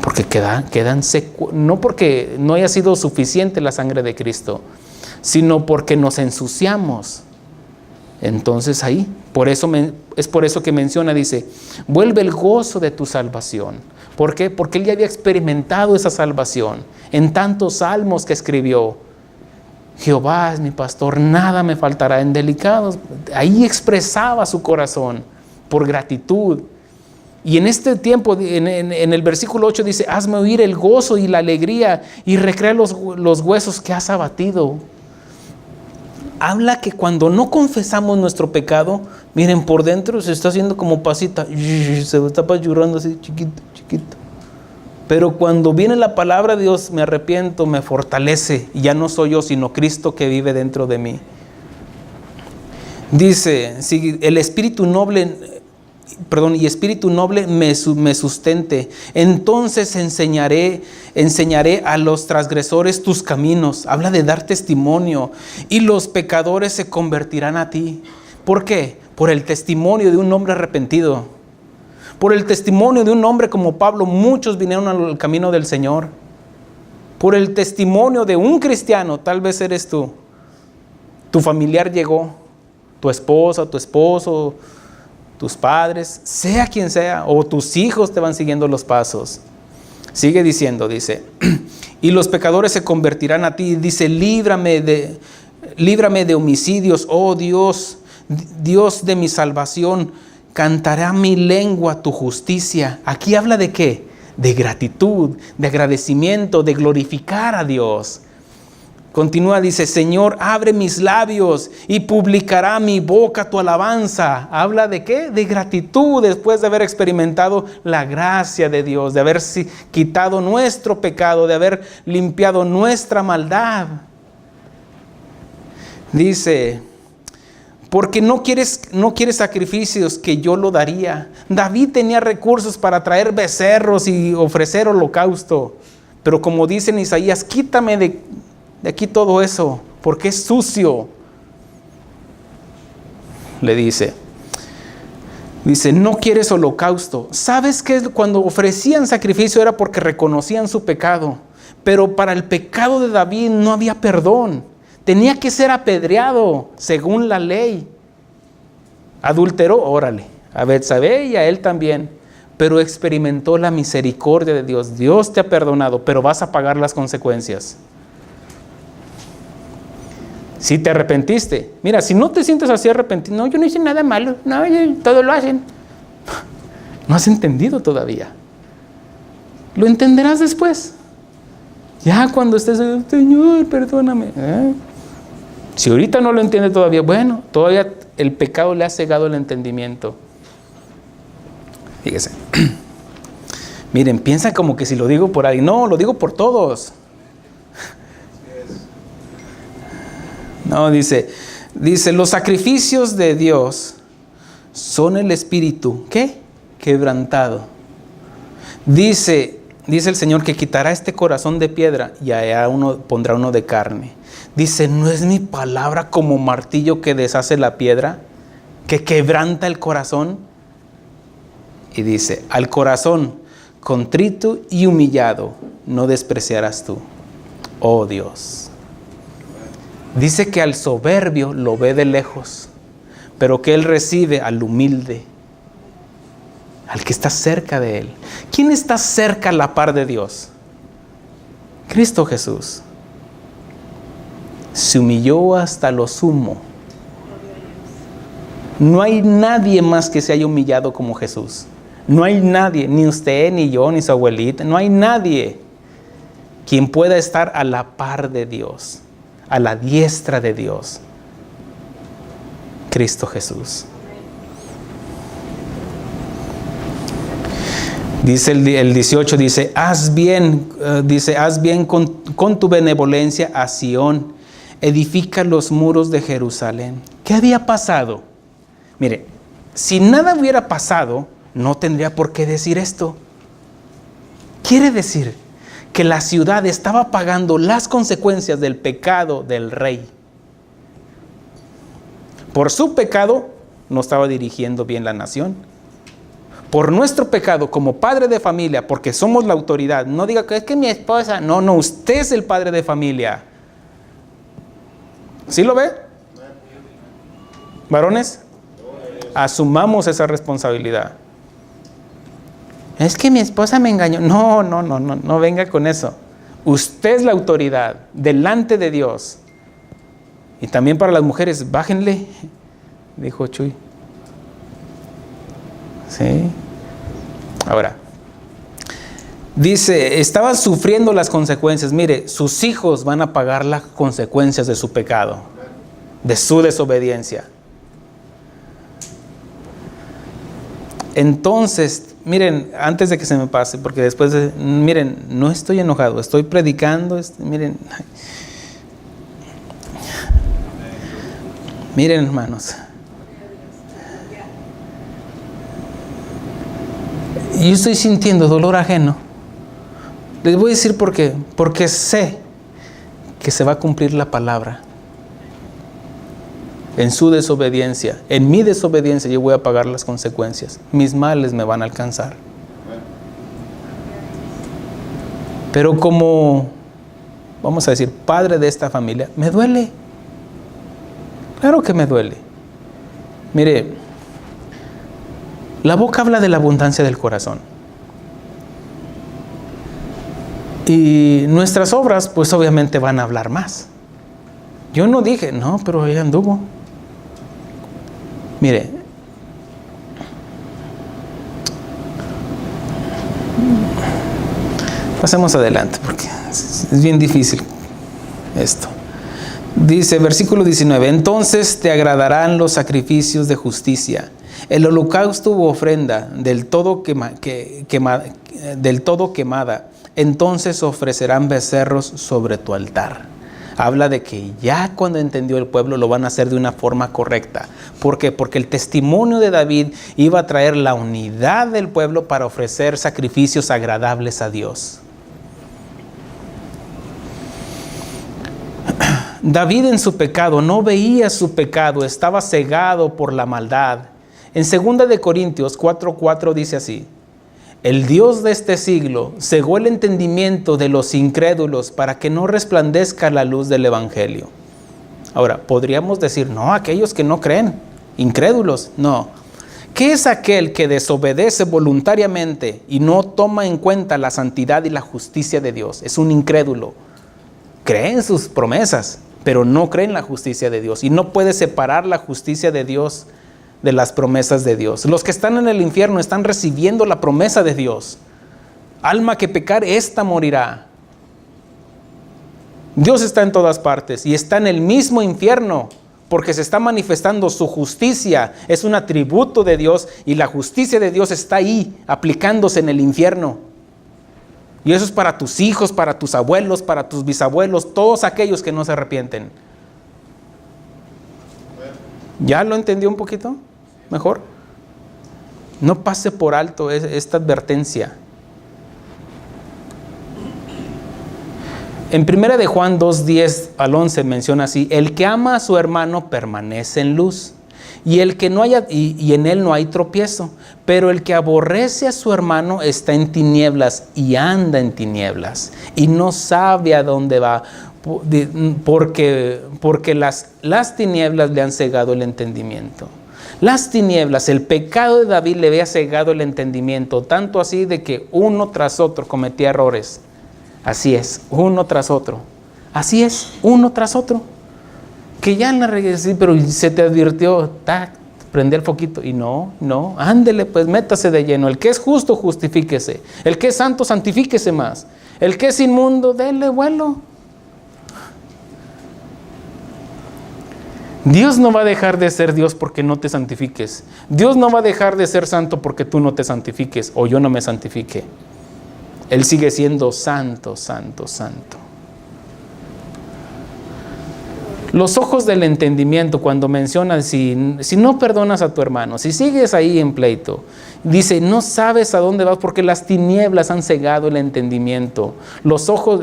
Porque quedan secos, no porque no haya sido suficiente la sangre de Cristo, sino porque nos ensuciamos. Entonces ahí, es por eso que menciona, dice, vuelve el gozo de tu salvación. ¿Por qué? Porque él ya había experimentado esa salvación en tantos salmos que escribió. Jehová es mi pastor, nada me faltará. En delicados, ahí expresaba su corazón por gratitud. Y en este tiempo, en el versículo 8 dice, hazme oír el gozo y la alegría y recrea los huesos que has abatido. Habla que cuando no confesamos nuestro pecado, miren, por dentro se está haciendo como pasita, se está apachurrando así, chiquito, chiquito. Pero cuando viene la palabra de Dios, me arrepiento, me fortalece. Y ya no soy yo, sino Cristo que vive dentro de mí. Dice, si el espíritu noble, y espíritu noble me sustente, entonces enseñaré a los transgresores tus caminos. Habla de dar testimonio. Y los pecadores se convertirán a ti. ¿Por qué? Por el testimonio de un hombre arrepentido. Por el testimonio de un hombre como Pablo, muchos vinieron al camino del Señor. Por el testimonio de un cristiano, tal vez eres tú. Tu familiar llegó, tu esposa, tu esposo, tus padres, sea quien sea, o tus hijos te van siguiendo los pasos. Sigue diciendo, dice, y los pecadores se convertirán a ti. Dice, líbrame de homicidios, oh Dios, Dios de mi salvación. Cantará mi lengua tu justicia. Aquí habla de ¿qué? De gratitud, de agradecimiento, de glorificar a Dios. Continúa, dice, Señor, abre mis labios y publicará mi boca tu alabanza. Habla de ¿qué? De gratitud después de haber experimentado la gracia de Dios, de haber quitado nuestro pecado, de haber limpiado nuestra maldad. Dice, porque no quieres sacrificios que yo lo daría. David tenía recursos para traer becerros y ofrecer holocausto. Pero como dice en Isaías, quítame de aquí todo eso, porque es sucio. Le dice, no quieres holocausto. ¿Sabes qué? Cuando ofrecían sacrificio era porque reconocían su pecado. Pero para el pecado de David no había perdón. Tenía que ser apedreado según la ley. Adulteró, órale, a Betsabé y a él también. Pero experimentó la misericordia de Dios. Dios te ha perdonado, pero vas a pagar las consecuencias. Si te arrepentiste, mira, si no te sientes así arrepentido, no, yo no hice nada malo, no, todo lo hacen. No has entendido todavía. Lo entenderás después. Ya cuando estés, Señor, perdóname. Si ahorita no lo entiende todavía, bueno, todavía el pecado le ha cegado el entendimiento. Fíjese. Miren, piensa como que si lo digo por ahí. No, lo digo por todos. No, dice, los sacrificios de Dios son el espíritu, ¿qué? Quebrantado. Dice el Señor que quitará este corazón de piedra y allá pondrá uno de carne. Dice, ¿no es mi palabra como martillo que deshace la piedra, que quebranta el corazón? Y dice, al corazón contrito y humillado no despreciarás tú, oh Dios. Dice que al soberbio lo ve de lejos, pero que Él recibe al humilde, al que está cerca de Él. ¿Quién está cerca a la par de Dios? Cristo Jesús. Se humilló hasta lo sumo. No hay nadie más que se haya humillado como Jesús. No hay nadie, ni usted, ni yo, ni su abuelita. No hay nadie quien pueda estar a la par de Dios, a la diestra de Dios. Cristo Jesús. Dice el 18, dice, haz bien con tu benevolencia a Sión, edifica los muros de Jerusalén. ¿Qué había pasado? Mire, si nada hubiera pasado, no tendría por qué decir esto. Quiere decir que la ciudad estaba pagando las consecuencias del pecado del rey. Por su pecado, no estaba dirigiendo bien la nación. Por nuestro pecado, como padre de familia, porque somos la autoridad, no diga que es que mi esposa, no, usted es el padre de familia. ¿Sí lo ve? Varones, asumamos esa responsabilidad. Es que mi esposa me engañó. No venga con eso. Usted es la autoridad delante de Dios. Y también para las mujeres, bájenle, dijo Chuy. ¿Sí? Ahora, dice, estaban sufriendo las consecuencias. Mire, sus hijos van a pagar las consecuencias de su pecado, de su desobediencia. Entonces, miren, antes de que se me pase, porque después, miren, no estoy enojado, estoy predicando, miren, miren hermanos, yo estoy sintiendo dolor ajeno. Les voy a decir por qué, porque sé que se va a cumplir la palabra. En su desobediencia, en mi desobediencia yo voy a pagar las consecuencias. Mis males me van a alcanzar. Pero como, vamos a decir, padre de esta familia, me duele. Claro que me duele. Mire, la boca habla de la abundancia del corazón. Y nuestras obras, pues obviamente van a hablar más. Yo no dije, no, pero ella anduvo. Mire, pasemos adelante porque es bien difícil esto. Dice, versículo 19, entonces te agradarán los sacrificios de justicia, el holocausto u ofrenda del todo quemada, entonces ofrecerán becerros sobre tu altar. Habla de que ya cuando entendió el pueblo lo van a hacer de una forma correcta. ¿Por qué? Porque el testimonio de David iba a traer la unidad del pueblo para ofrecer sacrificios agradables a Dios. David en su pecado no veía su pecado, estaba cegado por la maldad. En 2 de Corintios 4:4 dice así: el Dios de este siglo cegó el entendimiento de los incrédulos para que no resplandezca la luz del Evangelio. Ahora, podríamos decir, no, aquellos que no creen, incrédulos, no. ¿Qué es aquel que desobedece voluntariamente y no toma en cuenta la santidad y la justicia de Dios? Es un incrédulo. Cree en sus promesas, pero no cree en la justicia de Dios y no puede separar la justicia de Dios de las promesas de Dios. Los que están en el infierno están recibiendo la promesa de Dios. Alma que pecar, esta morirá. Dios está en todas partes y está en el mismo infierno porque se está manifestando su justicia. Es un atributo de Dios y la justicia de Dios está ahí aplicándose en el infierno. Y eso es para tus hijos, para tus abuelos, para tus bisabuelos, todos aquellos que no se arrepienten. ¿Ya lo entendió un poquito mejor? No pase por alto esta advertencia. En 1 de Juan 2:10 al 11 menciona así: el que ama a su hermano permanece en luz, y el que no haya, y en él no hay tropiezo. Pero el que aborrece a su hermano está en tinieblas y anda en tinieblas, y no sabe a dónde va, porque las tinieblas le han cegado el entendimiento. Las tinieblas, el pecado de David le había cegado el entendimiento, tanto así de que uno tras otro cometía errores. Así es, uno tras otro. Así es, uno tras otro. Que ya en la regresión, pero se te advirtió, prende el foquito. Y no, ándele pues, métase de lleno. El que es justo, justifíquese. El que es santo, santifíquese más. El que es inmundo, dele vuelo. Dios no va a dejar de ser Dios porque no te santifiques. Dios no va a dejar de ser santo porque tú no te santifiques o yo no me santifique. Él sigue siendo santo, santo, santo. Los ojos del entendimiento, cuando mencionan si no perdonas a tu hermano, si sigues ahí en pleito, dice, no sabes a dónde vas porque las tinieblas han cegado el entendimiento. Los ojos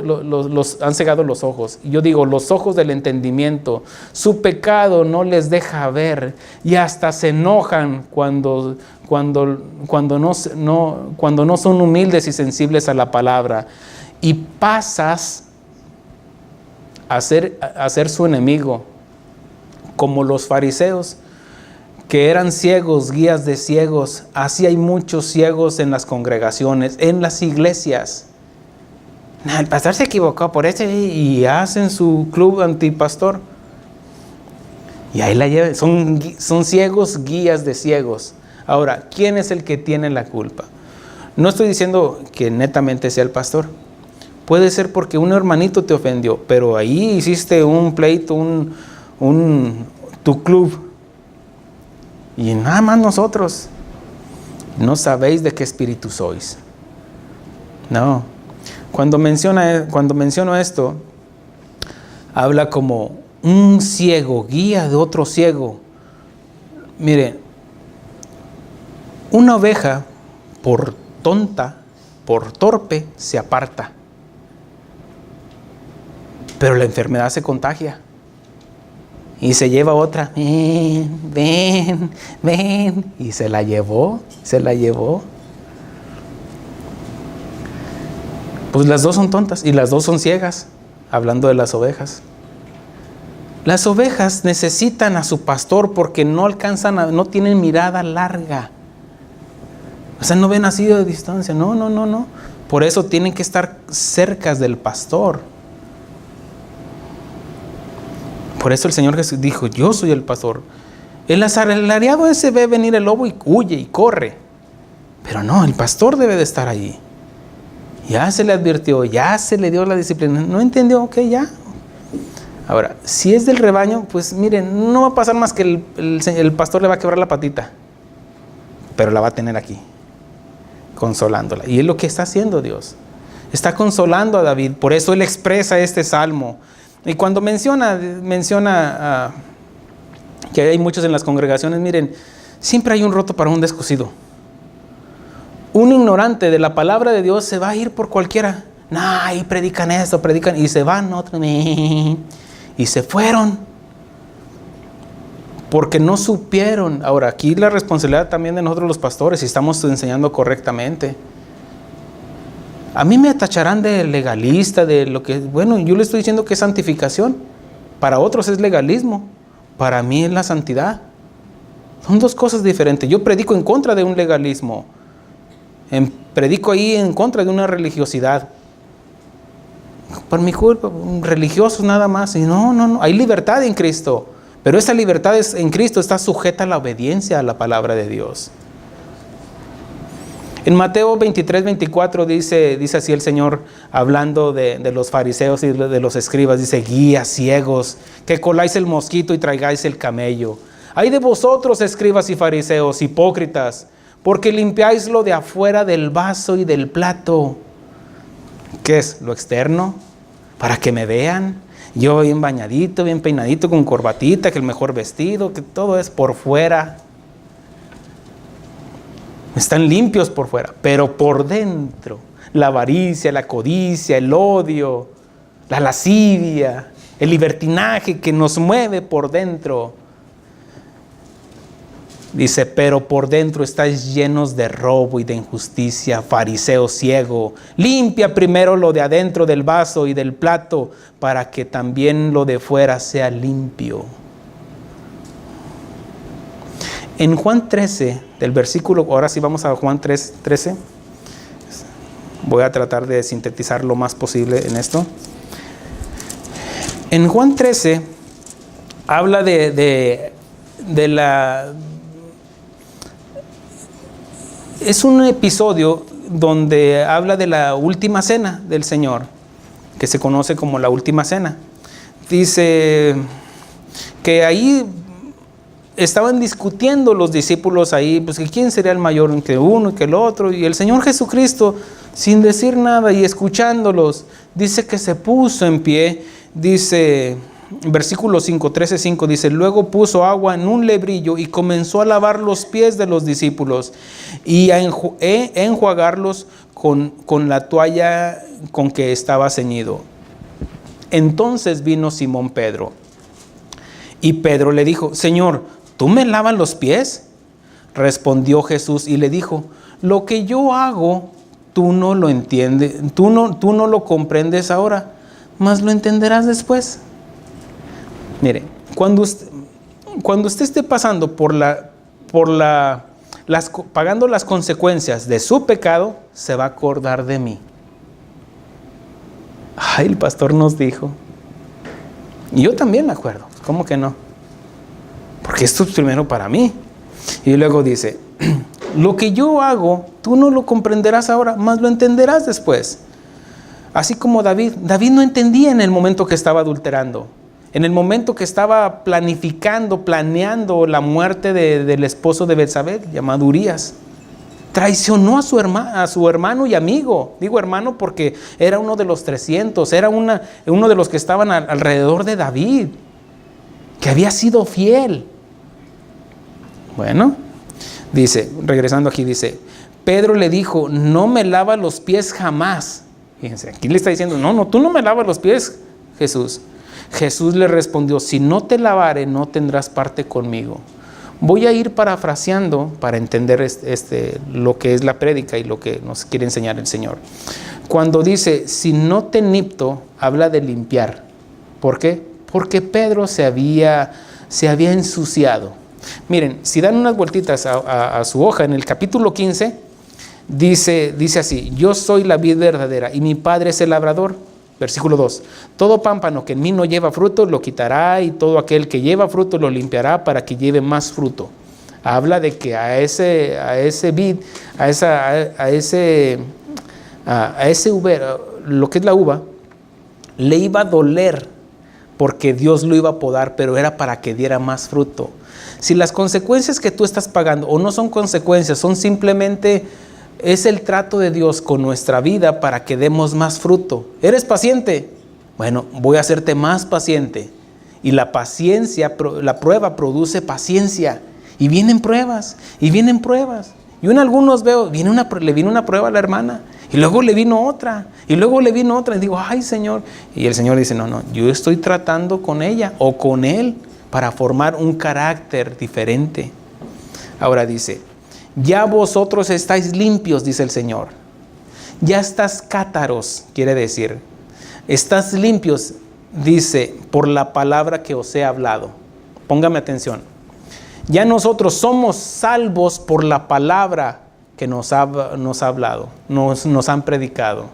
han cegado los ojos. Yo digo, los ojos del entendimiento, su pecado no les deja ver y hasta se enojan cuando no son humildes y sensibles a la palabra. Y pasas a ser su enemigo, como los fariseos, que eran ciegos, guías de ciegos. Así hay muchos ciegos en las congregaciones, en las iglesias. El pastor se equivocó por eso y hacen su club antipastor. Y ahí la llevan, son ciegos, guías de ciegos. Ahora, ¿quién es el que tiene la culpa? No estoy diciendo que netamente sea el pastor. Puede ser porque un hermanito te ofendió, pero ahí hiciste un pleito, tu club. Y nada más nosotros. no sabéis de qué espíritu sois. No. Cuando menciono esto, habla como un ciego, guía de otro ciego. Miren, una oveja, por tonta, por torpe, se aparta. Pero la enfermedad se contagia. Y se lleva otra. Ven. Y se la llevó. Pues las dos son tontas y las dos son ciegas. Hablando de las ovejas. Las ovejas necesitan a su pastor porque no no tienen mirada larga. O sea, no ven así de distancia. No. Por eso tienen que estar cerca del pastor. Por eso el Señor Jesús dijo, yo soy el pastor. El asalariado ese ve venir el lobo y huye y corre. Pero no, el pastor debe de estar allí. Ya se le advirtió, ya se le dio la disciplina. ¿No entendió? Ok, ya. Ahora, si es del rebaño, pues miren, no va a pasar más que el pastor le va a quebrar la patita. Pero la va a tener aquí, consolándola. Y es lo que está haciendo Dios. Está consolando a David. Por eso él expresa este salmo. Y cuando menciona que hay muchos en las congregaciones, miren, siempre hay un roto para un descosido. Un ignorante de la palabra de Dios se va a ir por cualquiera. Y predican esto, y se van otros. Y se fueron. Porque no supieron. Ahora, aquí la responsabilidad también de nosotros los pastores, si estamos enseñando correctamente. A mí me tacharán de legalista, de lo que... Bueno, yo le estoy diciendo que es santificación. Para otros es legalismo. Para mí es la santidad. Son dos cosas diferentes. Yo predico en contra de un legalismo. Predico ahí en contra de una religiosidad. Por mi culpa, religiosos nada más. Y no. Hay libertad en Cristo. Pero esa libertad en Cristo está sujeta a la obediencia a la palabra de Dios. En Mateo 23, 24 dice así el Señor, hablando de los fariseos y de los escribas, dice, guías ciegos, que coláis el mosquito y traigáis el camello. Ay de vosotros, escribas y fariseos, hipócritas, porque limpiáis lo de afuera del vaso y del plato. ¿Qué es? Lo externo, para que me vean. Yo bien bañadito, bien peinadito, con corbatita, que el mejor vestido, que todo es por fuera. Están limpios por fuera, pero por dentro, la avaricia, la codicia, el odio, la lascivia, el libertinaje que nos mueve por dentro. Dice, pero por dentro estáis llenos de robo y de injusticia, fariseo ciego. Limpia primero lo de adentro del vaso y del plato, para que también lo de fuera sea limpio. En Juan 13, del versículo, ahora sí vamos a Juan 13. Voy a tratar de sintetizar lo más posible en esto. En Juan 13 habla de la... Es un episodio donde habla de la última cena del Señor, que se conoce como la última cena. Dice que ahí estaban discutiendo los discípulos ahí, pues que quién sería el mayor entre uno y que el otro, y el Señor Jesucristo, sin decir nada y escuchándolos, dice que se puso en pie, dice, versículo 5, 13:5, dice, luego puso agua en un lebrillo y comenzó a lavar los pies de los discípulos y a enjuagarlos con la toalla con que estaba ceñido. Entonces vino Simón Pedro, y Pedro le dijo, Señor, ¿tú me lavas los pies? Respondió Jesús y le dijo, lo que yo hago, tú no lo entiendes, tú no lo comprendes ahora, mas lo entenderás después. Mire, cuando usted esté pasando pagando las consecuencias de su pecado, se va a acordar de mí. Ay, el pastor nos dijo. Y yo también me acuerdo. ¿Cómo que no? Porque esto es primero para mí. Y luego dice, lo que yo hago, tú no lo comprenderás ahora, mas lo entenderás después. Así como David no entendía en el momento que estaba adulterando. En el momento que estaba planeando la muerte del esposo de Betsabé, llamado Urías. Traicionó a su hermano y amigo. Digo hermano porque era uno de los 300, era uno de los que estaban alrededor de David, que había sido fiel. Bueno, dice, regresando aquí, dice, Pedro le dijo, no me lava los pies jamás. Fíjense, aquí le está diciendo, no, tú no me lavas los pies, Jesús. Jesús le respondió, si no te lavare, no tendrás parte conmigo. Voy a ir parafraseando para entender lo que es la prédica y lo que nos quiere enseñar el Señor. Cuando dice, si no te nipto, habla de limpiar. ¿Por qué? Porque Pedro se había ensuciado. Miren, si dan unas vueltitas a su hoja, en el capítulo 15, dice así, yo soy la vid verdadera y mi Padre es el labrador. Versículo 2, todo pámpano que en mí no lleva fruto lo quitará y todo aquel que lleva fruto lo limpiará para que lleve más fruto. Habla de que a ese vid, a ese uva, lo que es la uva, le iba a doler porque Dios lo iba a podar, pero era para que diera más fruto. Si las consecuencias que tú estás pagando o no son consecuencias, son simplemente... es el trato de Dios con nuestra vida para que demos más fruto. ¿Eres paciente? Bueno, voy a hacerte más paciente. Y la paciencia, la prueba produce paciencia. Y vienen pruebas, y vienen pruebas. Yo en algunos veo, le vino una prueba a la hermana, y luego le vino otra, y luego le vino otra. Y digo, ay Señor. Y el Señor dice, no, yo estoy tratando con ella o con él para formar un carácter diferente. Ahora dice, ya vosotros estáis limpios, dice el Señor. Ya estás cátaros, quiere decir. Estás limpios, dice, por la palabra que os he hablado. Póngame atención. Ya nosotros somos salvos por la palabra que nos ha hablado, nos han predicado.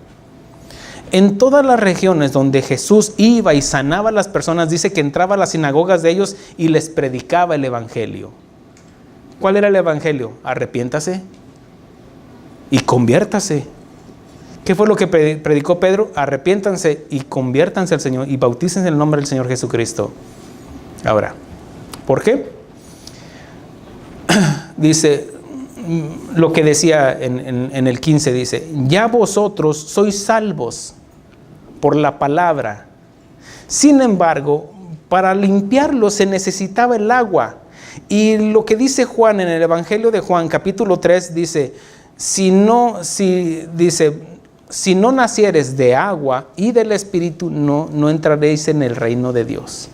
En todas las regiones donde Jesús iba y sanaba a las personas, dice que entraba a las sinagogas de ellos y les predicaba el evangelio. ¿Cuál era el evangelio? Arrepiéntase y conviértase. ¿Qué fue lo que predicó Pedro? Arrepiéntanse y conviértanse al Señor y bautícense en el nombre del Señor Jesucristo. Ahora, ¿por qué? Dice, lo que decía en el 15, dice, ya vosotros sois salvos por la palabra. Sin embargo, para limpiarlo se necesitaba el agua. Y lo que dice Juan en el Evangelio de Juan, capítulo 3, dice, si no nacieres de agua y del Espíritu, no entraréis en el reino de Dios.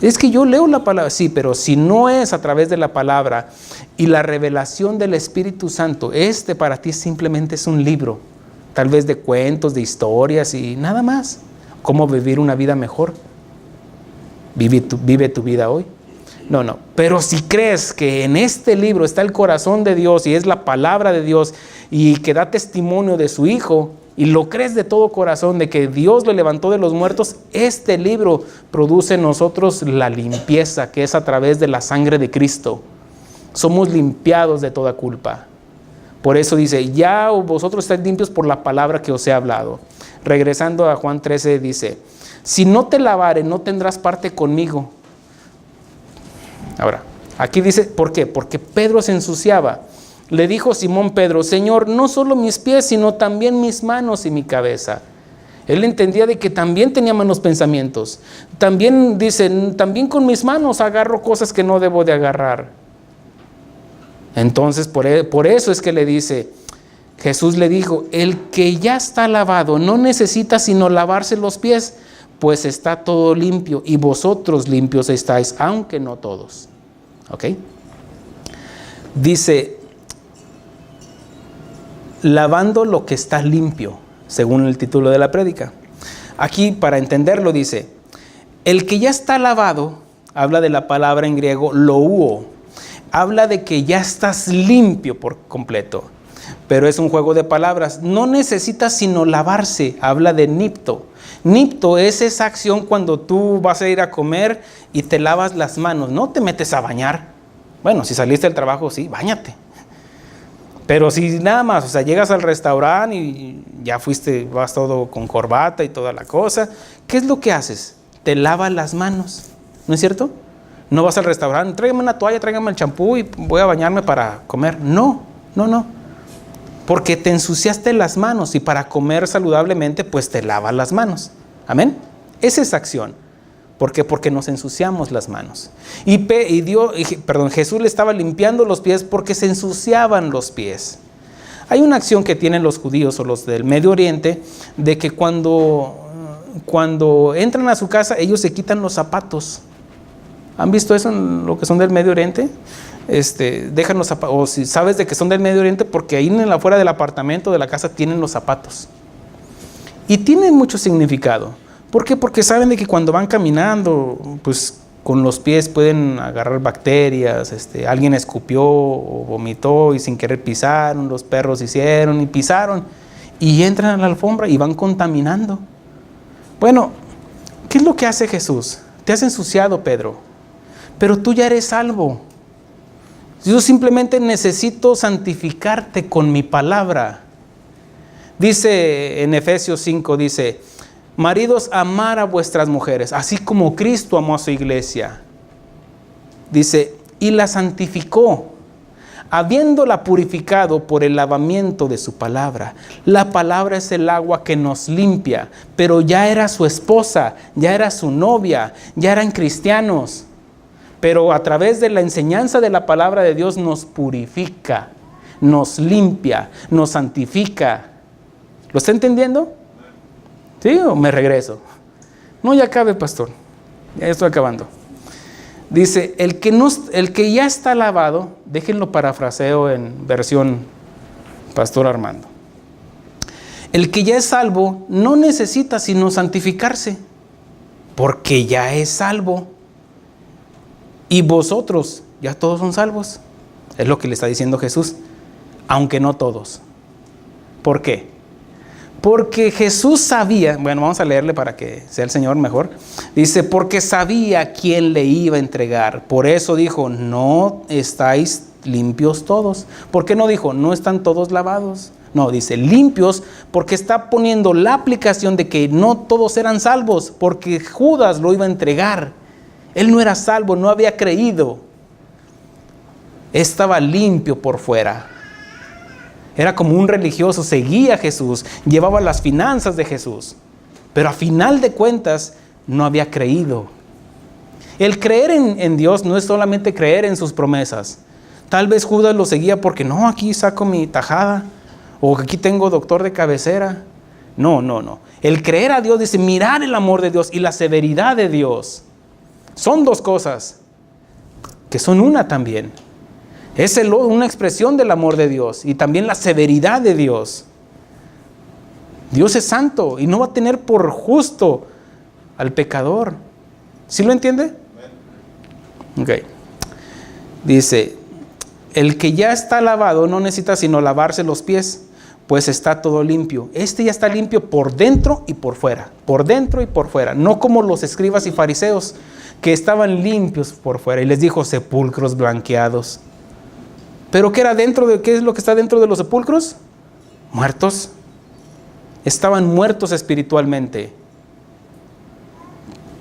Es que yo leo la palabra, sí, pero si no es a través de la palabra y la revelación del Espíritu Santo, para ti simplemente es un libro, tal vez de cuentos, de historias y nada más. ¿Cómo vivir una vida mejor? Vive tu vida hoy. No, pero si crees que en este libro está el corazón de Dios y es la palabra de Dios y que da testimonio de su Hijo y lo crees de todo corazón de que Dios lo levantó de los muertos, este libro produce en nosotros la limpieza que es a través de la sangre de Cristo. Somos limpiados de toda culpa. Por eso dice, ya vosotros estáis limpios por la palabra que os he hablado. Regresando a Juan 13 dice, si no te lavare no tendrás parte conmigo. Ahora, aquí dice, ¿por qué? Porque Pedro se ensuciaba. Le dijo Simón Pedro, Señor, no solo mis pies, sino también mis manos y mi cabeza. Él entendía de que también tenía malos pensamientos. También dice, también con mis manos agarro cosas que no debo de agarrar. Entonces, por eso es que le dice, Jesús le dijo, el que ya está lavado no necesita sino lavarse los pies, pues está todo limpio y vosotros limpios estáis, aunque no todos. ¿Ok? Dice, lavando lo que está limpio, según el título de la prédica. Aquí, para entenderlo, dice, el que ya está lavado, habla de la palabra en griego, louo, habla de que ya estás limpio por completo, pero es un juego de palabras. No necesitas sino lavarse, habla de nipto. Nipto es esa acción cuando tú vas a ir a comer y te lavas las manos, no te metes a bañar. Bueno, si saliste del trabajo, sí, báñate. Pero si nada más, o sea, llegas al restaurante y ya vas todo con corbata y toda la cosa, ¿qué es lo que haces? Te lavas las manos, ¿no es cierto? No vas al restaurante, tráigame una toalla, tráigame el champú y voy a bañarme para comer. No No, no. Porque te ensuciaste las manos y para comer saludablemente, pues te lavas las manos. Amén. Esa es acción. ¿Por qué? Porque nos ensuciamos las manos. Jesús le estaba limpiando los pies porque se ensuciaban los pies. Hay una acción que tienen los judíos o los del Medio Oriente de que cuando entran a su casa, ellos se quitan los zapatos. ¿Han visto eso en lo que son del Medio Oriente? Dejan los zapatos, o si sabes de que son del Medio Oriente, porque ahí en afuera del apartamento, de la casa, tienen los zapatos. Y tienen mucho significado. ¿Por qué? Porque saben de que cuando van caminando, pues con los pies pueden agarrar bacterias, alguien escupió o vomitó y sin querer pisaron, los perros hicieron y pisaron, y entran a la alfombra y van contaminando. Bueno, ¿qué es lo que hace Jesús? Te has ensuciado, Pedro, pero tú ya eres salvo. Yo simplemente necesito santificarte con mi palabra. Dice en Efesios 5, dice: maridos, amar a vuestras mujeres, así como Cristo amó a su iglesia. Dice, y la santificó, habiéndola purificado por el lavamiento de su palabra. La palabra es el agua que nos limpia, pero ya era su esposa, ya era su novia, ya eran cristianos. Pero a través de la enseñanza de la palabra de Dios nos purifica, nos limpia, nos santifica. ¿Lo está entendiendo? ¿Sí o me regreso? No, ya acabe, pastor. Ya estoy acabando. Dice, el que ya está lavado, déjenlo parafraseo en versión Pastor Armando. El que ya es salvo no necesita sino santificarse, porque ya es salvo. Y vosotros, ya todos son salvos. Es lo que le está diciendo Jesús, aunque no todos. ¿Por qué? Porque Jesús sabía, bueno, vamos a leerle para que sea el Señor mejor. Dice, porque sabía quién le iba a entregar. Por eso dijo, no estáis limpios todos. ¿Por qué no dijo, no están todos lavados? No, dice limpios, porque está poniendo la aplicación de que no todos eran salvos, porque Judas lo iba a entregar. Él no era salvo, no había creído. Estaba limpio por fuera. Era como un religioso, seguía a Jesús, llevaba las finanzas de Jesús. Pero a final de cuentas, no había creído. El creer en Dios no es solamente creer en sus promesas. Tal vez Judas lo seguía porque, no, aquí saco mi tajada, o aquí tengo doctor de cabecera. No. El creer a Dios dice mirar el amor de Dios y la severidad de Dios. Son dos cosas, que son una también. Es una expresión del amor de Dios y también la severidad de Dios. Dios es santo y no va a tener por justo al pecador. ¿Sí lo entiende? Ok. Dice, el que ya está lavado no necesita sino lavarse los pies, pues está todo limpio. Ya está limpio por dentro y por fuera. Por dentro y por fuera. No como los escribas y fariseos, que estaban limpios por fuera. Y les dijo, sepulcros blanqueados. ¿Pero qué es lo que está dentro de los sepulcros? Muertos. Estaban muertos espiritualmente.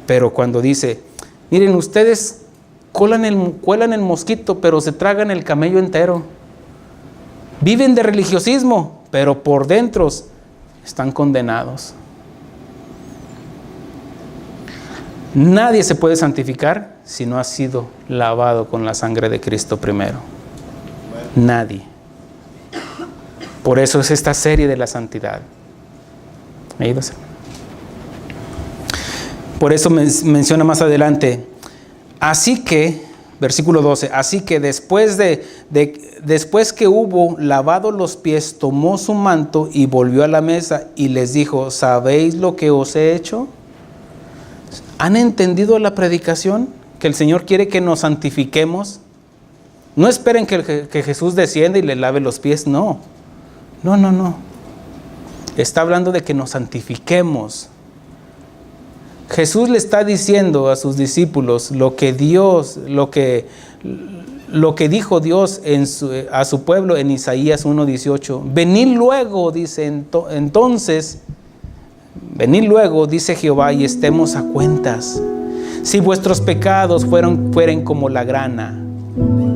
Pero cuando dice, miren, ustedes cuelan el mosquito, pero se tragan el camello entero. Viven de religiosismo, pero por dentro están condenados. Nadie se puede santificar si no ha sido lavado con la sangre de Cristo primero. Nadie. Por eso es esta serie de la santidad. Por eso menciona más adelante, así que, versículo 12, así que después que hubo lavado los pies, tomó su manto y volvió a la mesa y les dijo, ¿sabéis lo que os he hecho? ¿Han entendido la predicación? Que el Señor quiere que nos santifiquemos. No esperen que Jesús descienda y le lave los pies, no. Está hablando de que nos santifiquemos. Jesús le está diciendo a sus discípulos lo que dijo Dios a su pueblo en Isaías 1:18. Venid luego, dice entonces, venid luego, dice Jehová, y estemos a cuentas. Si vuestros pecados fueren como la grana,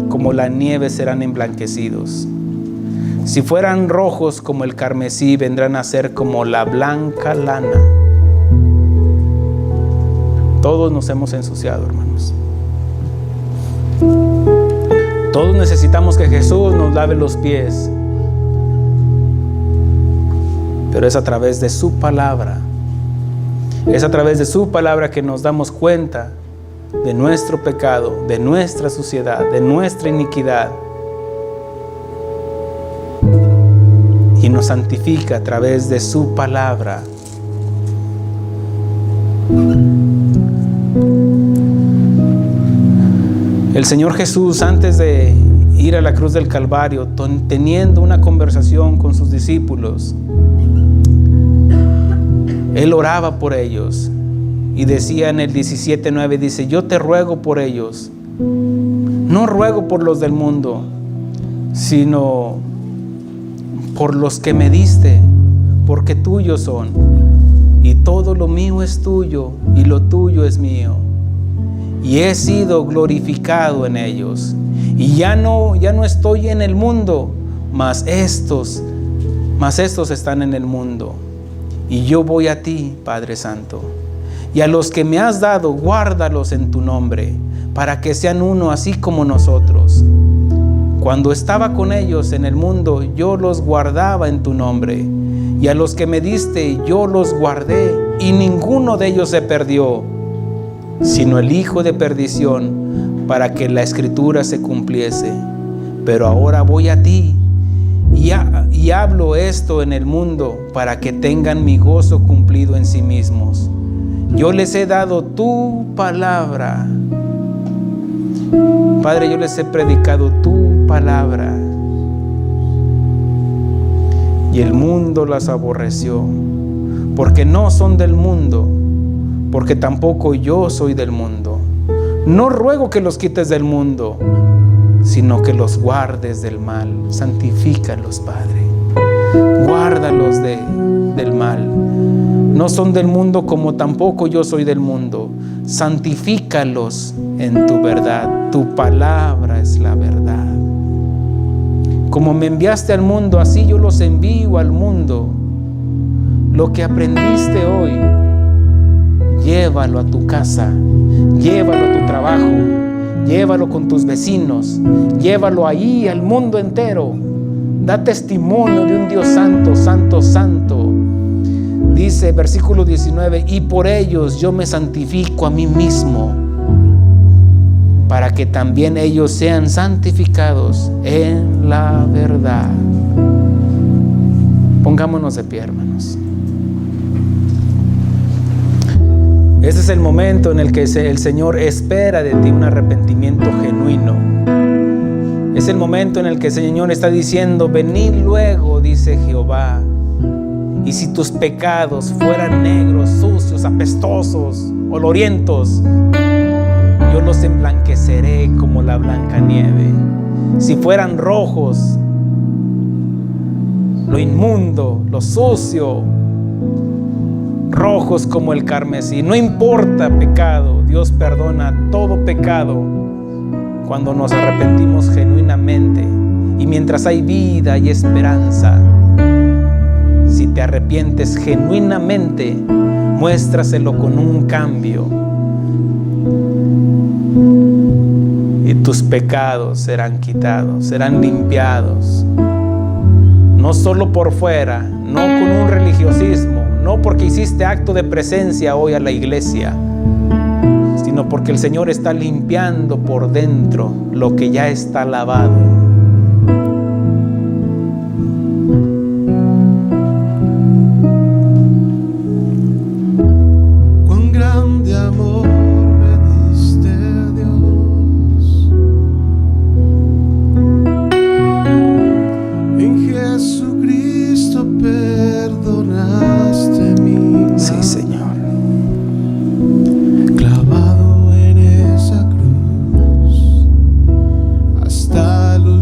como la nieve serán emblanquecidos. Si fueran rojos como el carmesí, vendrán a ser como la blanca lana. Todos nos hemos ensuciado, hermanos. Todos necesitamos que Jesús nos lave los pies. Pero es a través de su palabra. Es a través de su palabra que nos damos cuenta de nuestro pecado, de nuestra suciedad, de nuestra iniquidad. Y nos santifica a través de su palabra. El Señor Jesús, antes de ir a la cruz del Calvario, teniendo una conversación con sus discípulos, Él oraba por ellos y decía en el 17:9, dice: yo te ruego por ellos, no ruego por los del mundo, sino por los que me diste, porque tuyos son, y todo lo mío es tuyo, y lo tuyo es mío, y he sido glorificado en ellos, y ya no estoy en el mundo, mas estos están en el mundo, y yo voy a ti, Padre Santo, y a los que me has dado, guárdalos en tu nombre, para que sean uno así como nosotros. Cuando estaba con ellos en el mundo, yo los guardaba en tu nombre, y a los que me diste yo los guardé, y ninguno de ellos se perdió, sino el hijo de perdición, para que la escritura se cumpliese. Pero ahora voy a ti, y hablo esto en el mundo, para que tengan mi gozo cumplido en sí mismos. Yo les he dado tu palabra. Padre, yo les he predicado tu palabra, y el mundo las aborreció, porque no son del mundo, porque tampoco yo soy del mundo. No ruego que los quites del mundo, sino que los guardes del mal. Santifícalos, Padre, guárdalos del mal. No son del mundo, como tampoco yo soy del mundo. Santifícalos en tu verdad. Tu palabra es la verdad. Como me enviaste al mundo, así yo los envío al mundo. Lo que aprendiste hoy, llévalo a tu casa, llévalo a tu trabajo, llévalo con tus vecinos, llévalo ahí al mundo entero. Da testimonio de un Dios santo, santo, santo. Dice versículo 19: y por ellos yo me santifico a mí mismo, para que también ellos sean santificados en la verdad. Pongámonos de pie, hermanos. Este es el momento en el que el Señor espera de ti un arrepentimiento genuino. Es el momento en el que el Señor está diciendo: venid luego, dice Jehová, y si tus pecados fueran negros, sucios, apestosos, olorientos, yo los emblanqueceré como la blanca nieve. Si fueran rojos, lo inmundo, lo sucio, rojos como el carmesí. No importa pecado, Dios perdona todo pecado cuando nos arrepentimos genuinamente. Y mientras hay vida y esperanza, si te arrepientes genuinamente, muéstraselo con un cambio, y tus pecados serán quitados, serán limpiados. No solo por fuera, no con un religiosismo, no porque hiciste acto de presencia hoy a la iglesia, sino porque el Señor está limpiando por dentro lo que ya está lavado. Clavado en esa cruz hasta los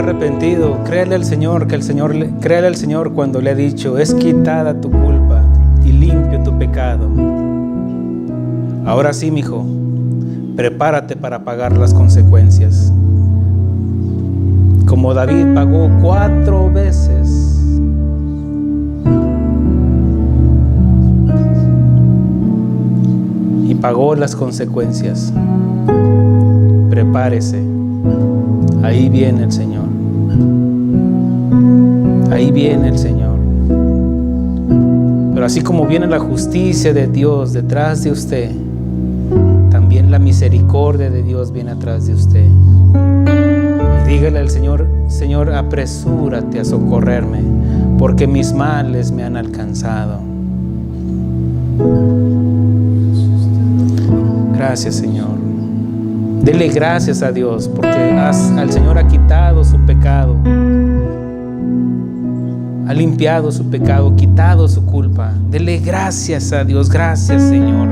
arrepentido, créele al Señor, créele al Señor cuando le ha dicho: es quitada tu culpa y limpio tu pecado. Ahora sí, mijo, prepárate para pagar las consecuencias. Como David pagó 4 veces. Y pagó las consecuencias. Prepárese. Ahí viene el Señor. Ahí viene el Señor. Pero así como viene la justicia de Dios detrás de usted, también la misericordia de Dios viene atrás de usted. Y dígale al Señor: Señor, apresúrate a socorrerme, porque mis males me han alcanzado. Gracias, Señor. Dele gracias a Dios, porque al Señor ha quitado su pecado, ha limpiado su pecado, quitado su culpa. Dele gracias a Dios. Gracias, Señor.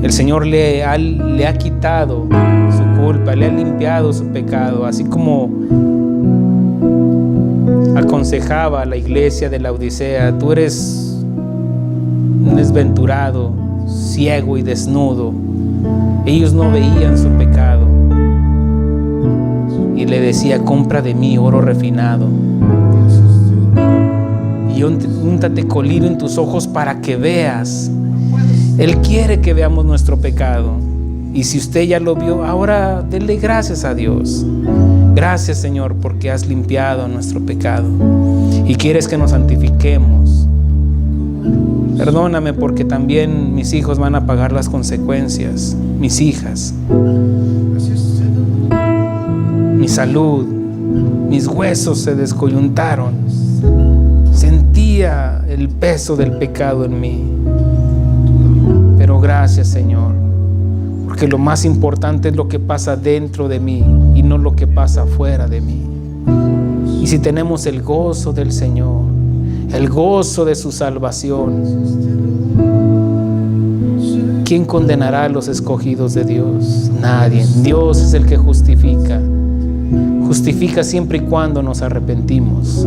El Señor le ha quitado su culpa, le ha limpiado su pecado, así como aconsejaba a la iglesia de la Odisea: tú eres un desventurado, ciego y desnudo. Ellos no veían su pecado y le decía: compra de mí oro refinado y úntate colirio en tus ojos para que veas. Él quiere que veamos nuestro pecado, y si usted ya lo vio, ahora denle gracias a Dios. Gracias, Señor, porque has limpiado nuestro pecado y quieres que nos santifiquemos. Perdóname porque también mis hijos van a pagar las consecuencias, mis hijas, mi salud, mis huesos se descoyuntaron, sentía el peso del pecado en mí. Pero gracias, Señor, porque lo más importante es lo que pasa dentro de mí y no lo que pasa fuera de mí. Y si tenemos el gozo del Señor, el gozo de su salvación, ¿quién condenará a los escogidos de Dios? Nadie. Dios es el que justifica. Justifica siempre y cuando nos arrepentimos.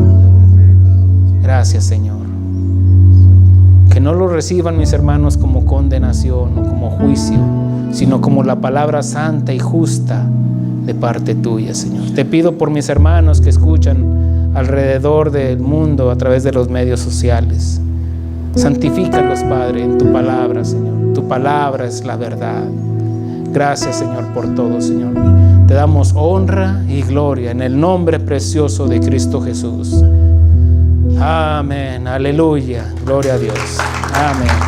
Gracias, Señor. Que no lo reciban mis hermanos como condenación o como juicio, sino como la palabra santa y justa de parte tuya, Señor. Te pido por mis hermanos que escuchan alrededor del mundo a través de los medios sociales. Santifícalos, Padre, en tu palabra, Señor. Tu palabra es la verdad. Gracias, Señor, por todo, Señor. Te damos honra y gloria en el nombre precioso de Cristo Jesús. Amén. Aleluya. Gloria a Dios. Amén.